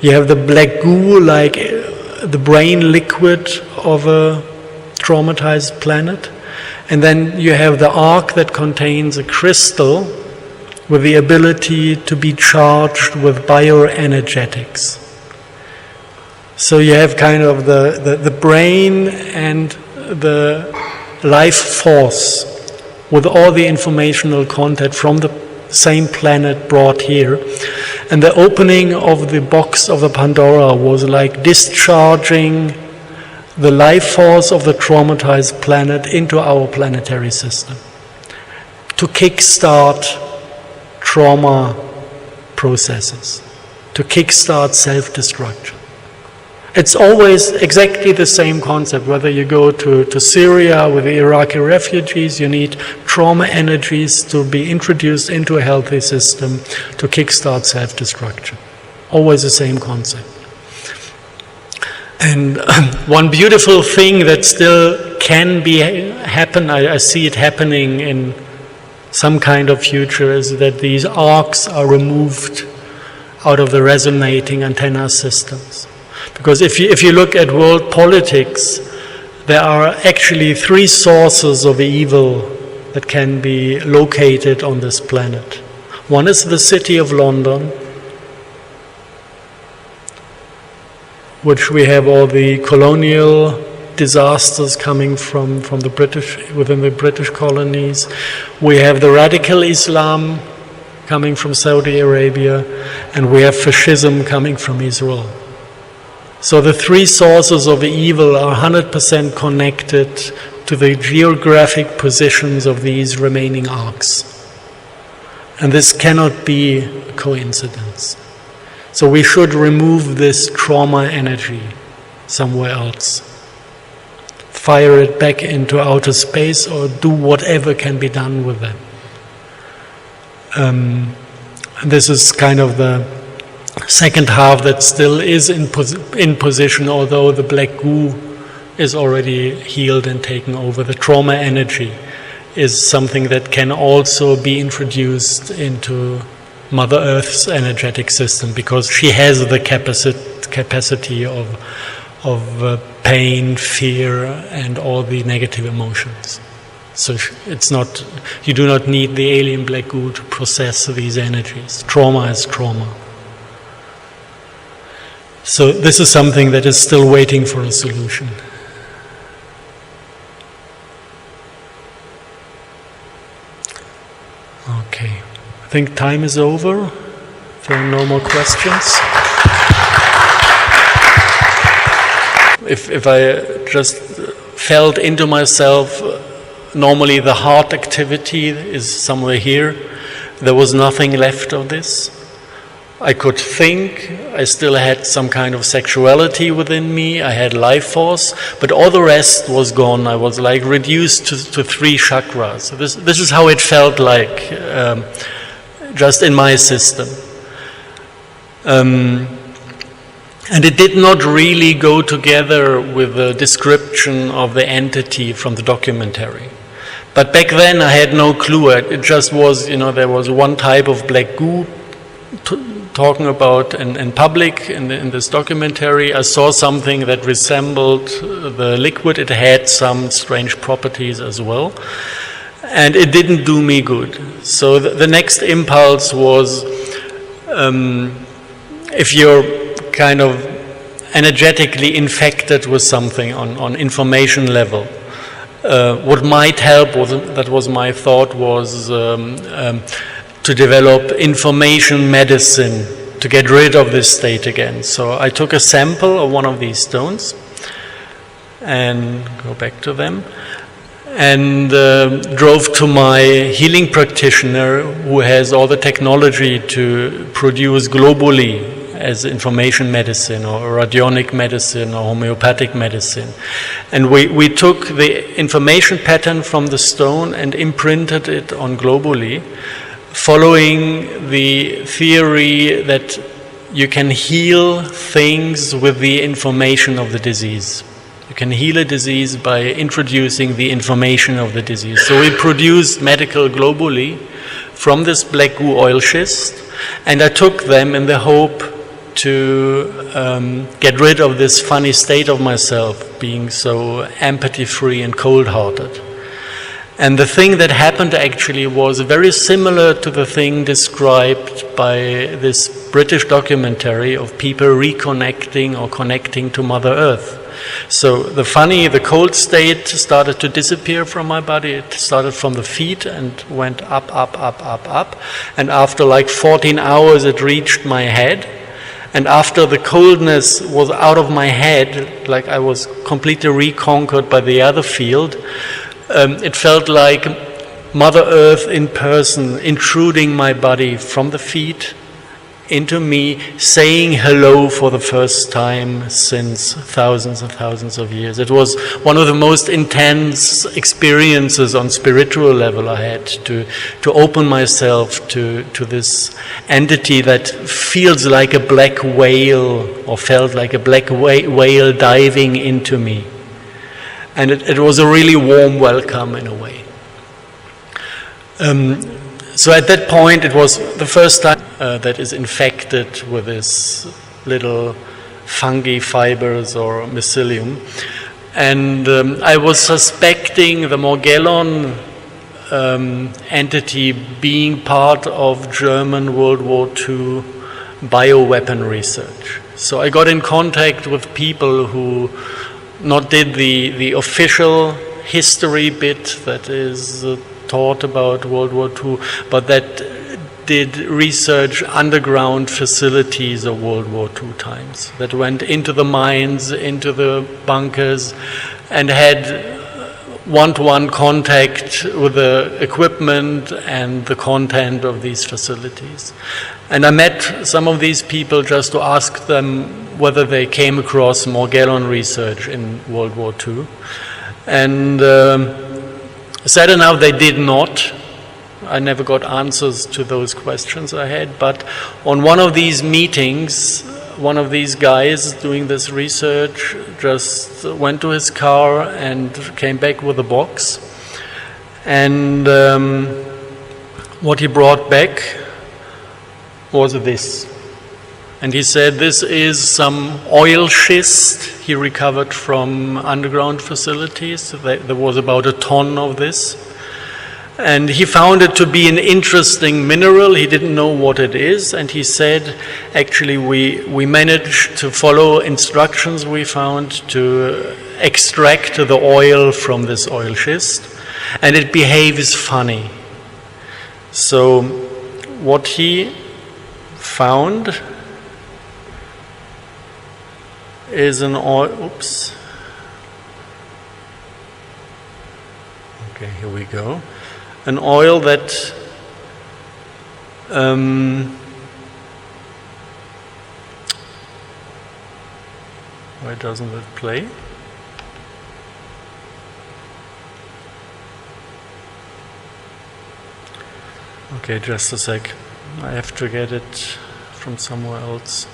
You have the black goo, like the brain liquid of a traumatized planet, and then you have the arc that contains a crystal with the ability to be charged with bioenergetics. So you have kind of the brain and the life force with all the informational content from the same planet brought here. And the opening of the box of the Pandora was like discharging the life force of the traumatized planet into our planetary system to kickstart trauma processes, to kickstart self-destruction. It's always exactly the same concept. Whether you go to Syria with the Iraqi refugees, you need trauma energies to be introduced into a healthy system to kickstart self-destruction. Always the same concept. And one beautiful thing that still can happen, I see it happening in some kind of future, is that these arcs are removed out of the resonating antenna systems. Because if you look at world politics, there are actually 3 sources of evil that can be located on this planet. One is the city of London, which we have all the colonial disasters coming from the British, within the British colonies. We have the radical Islam coming from Saudi Arabia, and we have fascism coming from Israel. So the 3 sources of evil are 100% connected to the geographic positions of these remaining arcs. And this cannot be a coincidence. So we should remove this trauma energy somewhere else. Fire it back into outer space or do whatever can be done with them. This is kind of the second half that still is in position, although the black goo is already healed and taken over. The trauma energy is something that can also be introduced into Mother Earth's energetic system, because she has the capacity of pain, fear, and all the negative emotions. So it's not, you do not need the alien black goo to process these energies. Trauma is trauma. So this is something that is still waiting for a solution. Okay, I think time is over. If there are no more questions. If I just felt into myself, normally the heart activity is somewhere here. There was nothing left of this. I could think, I still had some kind of sexuality within me, I had life force, but all the rest was gone. I was like reduced to 3 chakras. So this is how it felt like, just in my system. And it did not really go together with the description of the entity from the documentary. But back then I had no clue. It just was, there was one type of black goo talking about in public in this documentary. I saw something that resembled the liquid. It had some strange properties as well. And it didn't do me good. So the next impulse was, if you're kind of energetically infected with something on information level, what might help, that was my thought, was to develop information medicine to get rid of this state again. So I took a sample of one of these stones and go back to them and drove to my healing practitioner who has all the technology to produce globally as information medicine or radionic medicine or homeopathic medicine. And we took the information pattern from the stone and imprinted it on globally, following the theory that you can heal things with the information of the disease. You can heal a disease by introducing the information of the disease. So we produced medical globally from this black goo oil schist, and I took them in the hope to get rid of this funny state of myself, being so empathy-free and cold-hearted. And the thing that happened actually was very similar to the thing described by this British documentary of people reconnecting or connecting to Mother Earth. So the cold state started to disappear from my body. It started from the feet and went up, up, up, up, up. And after like 14 hours it reached my head. And after the coldness was out of my head, like I was completely reconquered by the other field, it felt like Mother Earth in person intruding my body from the feet into me, saying hello for the first time since thousands and thousands of years. It was one of the most intense experiences on spiritual level I had to open myself to this entity that feels like a black whale, or felt like a black whale diving into me. And it was a really warm welcome in a way. So at that point, it was the first time that is infected with this little fungi fibers or mycelium. And I was suspecting the Morgellon entity being part of German World War II bioweapon research. So I got in contact with people who not did the official history bit that is taught about World War II, but that did research underground facilities of World War II times, that went into the mines, into the bunkers, and had one-to-one contact with the equipment and the content of these facilities. And I met some of these people just to ask them whether they came across Morgellon research in World War II. And sad enough, they did not. I never got answers to those questions I had. But on one of these meetings, one of these guys doing this research just went to his car and came back with a box. And what he brought back was this. And he said this is some oil schist he recovered from underground facilities. There was about a ton of this. And he found it to be an interesting mineral. He didn't know what it is. And he said, actually, we managed to follow instructions we found to extract the oil from this oil schist. And it behaves funny. So what he found is an oil. Oops. Okay, here we go. An oil that why doesn't it play? Okay, just a sec. I have to get it from somewhere else.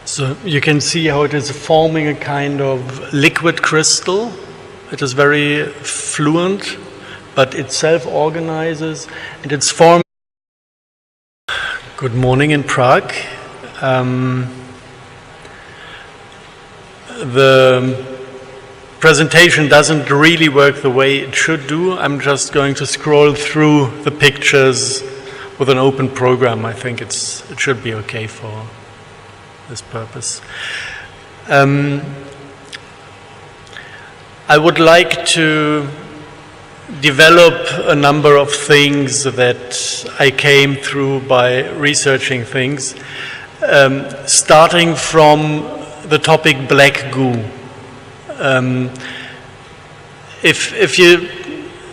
So you can see how it is forming a kind of liquid crystal. It is very fluent, but it self-organizes, and it's formed. Good morning in Prague. The presentation doesn't really work the way it should do. I'm just going to scroll through the pictures with an open program. I think it should be okay for this purpose. I would like to develop a number of things that I came through by researching things, starting from the topic black goo. If you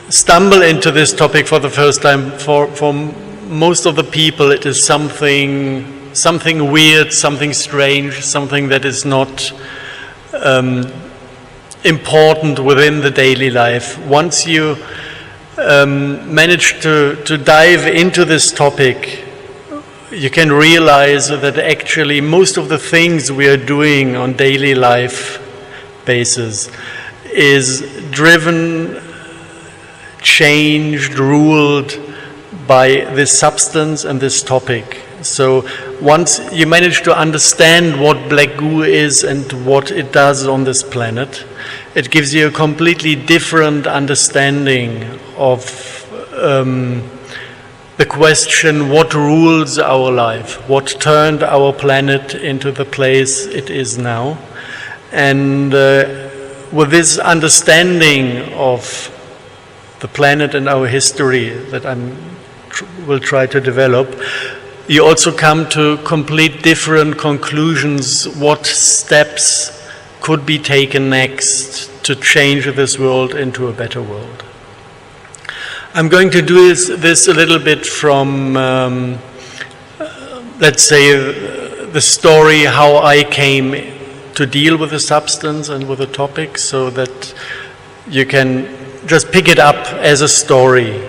stumble into this topic for the first time, for most of the people it is something weird, something strange, something that is not important within the daily life. Once you manage to dive into this topic, you can realize that actually most of the things we are doing on daily life basis is driven, changed, ruled by this substance and this topic. So once you manage to understand what black goo is and what it does on this planet, it gives you a completely different understanding of the question, what rules our life, what turned our planet into the place it is now. And with this understanding of the planet and our history that I will try to develop, you also come to complete different conclusions, what steps could be taken next to change this world into a better world. I'm going to do this a little bit from, let's say, the story how I came to deal with the substance and with the topic, so that you can just pick it up as a story.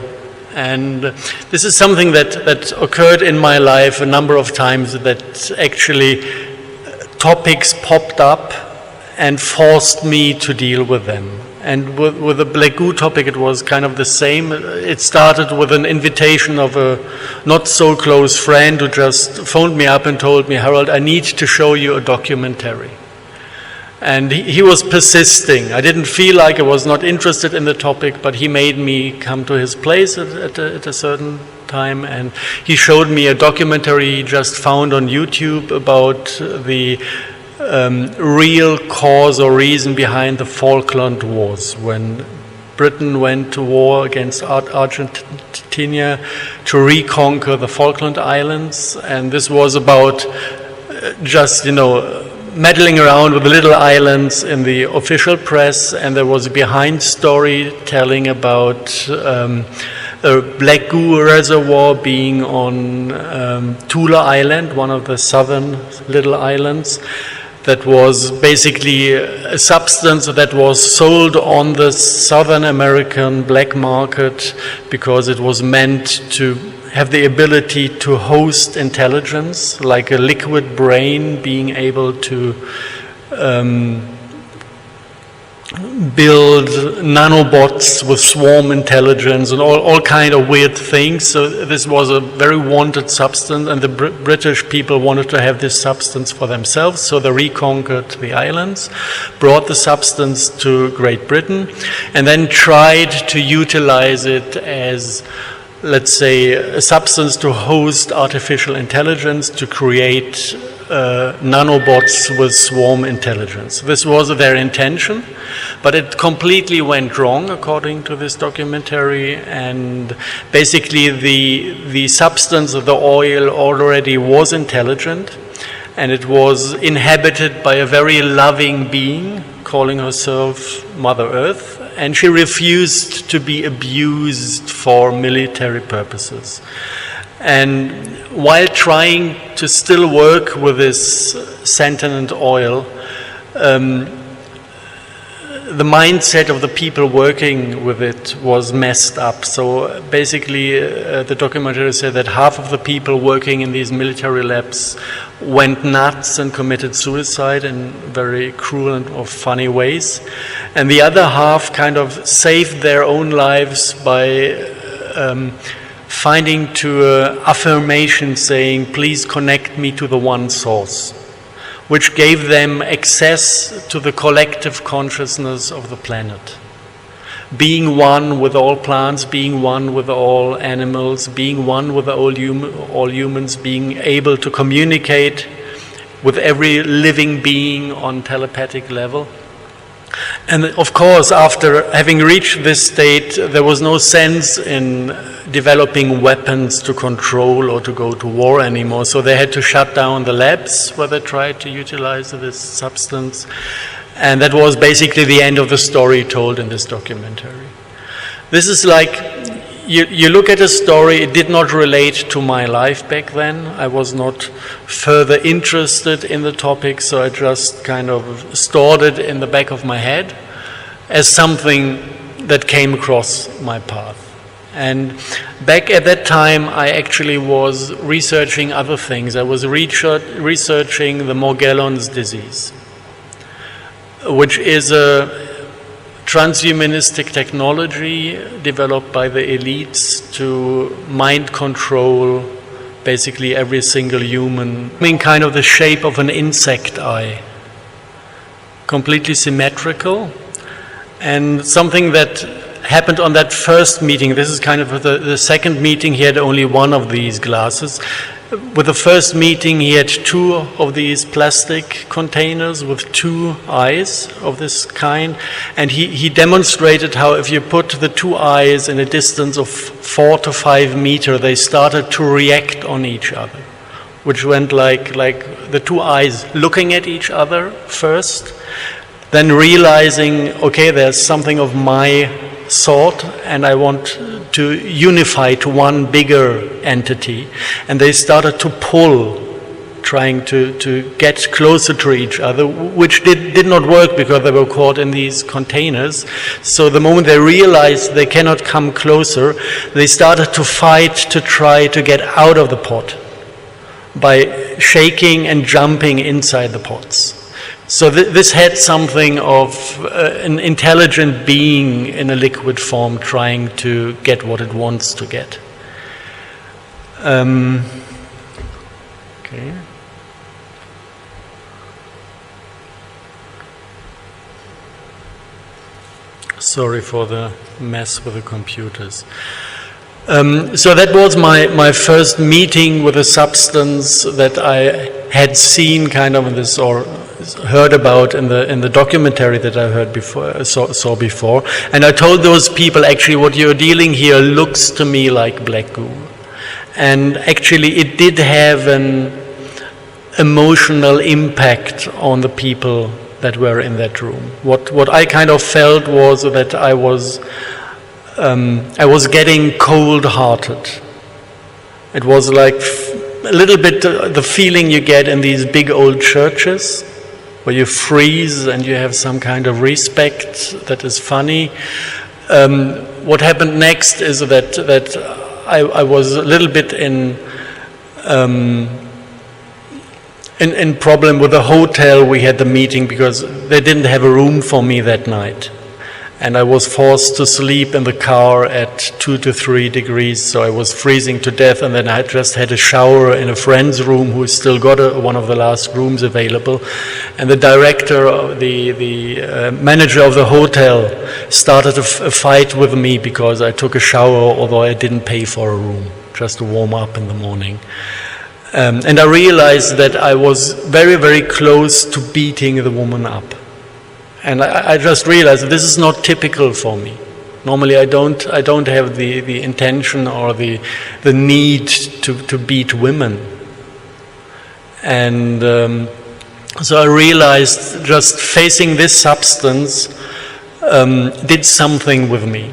And this is something that occurred in my life a number of times, that actually topics popped up and forced me to deal with them. And with the black goo topic, it was kind of the same. It started with an invitation of a not so close friend who just phoned me up and told me, Harald, I need to show you a documentary. And he was persisting. I didn't feel like I was not interested in the topic, but he made me come to his place at a certain time, and he showed me a documentary he just found on YouTube about the real cause or reason behind the Falkland Wars, when Britain went to war against Argentina to reconquer the Falkland Islands, and this was about just, meddling around with the little islands in the official press, and there was a behind story telling about a black goo reservoir being on Tula Island, one of the southern little islands, that was basically a substance that was sold on the Southern American black market because it was meant to have the ability to host intelligence, like a liquid brain being able to build nanobots with swarm intelligence and all kind of weird things. So this was a very wanted substance, and the British people wanted to have this substance for themselves, so they reconquered the islands, brought the substance to Great Britain, and then tried to utilize it as, let's say, a substance to host artificial intelligence, to create nanobots with swarm intelligence. This was their intention, but it completely went wrong, according to this documentary, and basically the substance of the oil already was intelligent, and it was inhabited by a very loving being calling herself Mother Earth, and she refused to be abused for military purposes. And while trying to still work with this sentient oil, the mindset of the people working with it was messed up. So basically, the documentary said that half of the people working in these military labs went nuts and committed suicide in very cruel and or funny ways. And the other half kind of saved their own lives by finding to affirmation saying, please connect me to the one source, which gave them access to the collective consciousness of the planet. Being one with all plants, being one with all animals, being one with all humans, being able to communicate with every living being on telepathic level. And of course, after having reached this state, there was no sense in developing weapons to control or to go to war anymore. So they had to shut down the labs where they tried to utilize this substance. And that was basically the end of the story told in this documentary. This is like, you look at a story, it did not relate to my life back then. I was not further interested in the topic, so I just kind of stored it in the back of my head as something that came across my path. And back at that time, I actually was researching other things. I was researching the Morgellons disease, which is a transhumanistic technology developed by the elites to mind control basically every single human, in kind of the shape of an insect eye, completely symmetrical. And something that happened on that first meeting, this is kind of the second meeting, he had only one of these glasses. With the first meeting, he had two of these plastic containers with two eyes of this kind, and he demonstrated how if you put the two eyes in a distance of 4 to 5 meters, they started to react on each other, which went like the two eyes looking at each other first, then realizing, okay, there's something of my sort, and I want to unify to one bigger entity. And they started to pull, trying to get closer to each other, which did not work because they were caught in these containers. So the moment they realized they cannot come closer, they started to fight to try to get out of the pot by shaking and jumping inside the pots. So this had something of an intelligent being in a liquid form trying to get what it wants to get. Okay. Sorry for the mess with the computers. So that was my first meeting with a substance that I had seen kind of in this, or heard about in the documentary that I heard before, saw before. And I told those people, actually what you're dealing here looks to me like black goo. And actually it did have an emotional impact on the people that were in that room. What I kind of felt was that I was getting cold-hearted. It was like a little bit the feeling you get in these big old churches, where you freeze and you have some kind of respect that is funny. What happened next is that I was a little bit in problem with the hotel. We had the meeting because they didn't have a room for me that night. And I was forced to sleep in the car at 2 to 3 degrees, so I was freezing to death. And then I just had a shower in a friend's room who still got one of the last rooms available. And the director, the manager of the hotel, started a fight with me because I took a shower, although I didn't pay for a room, just to warm up in the morning. And I realized that I was very, very close to beating the woman up. And I just realized that this is not typical for me. Normally I don't have the intention or the need to beat women. And so I realized just facing this substance did something with me.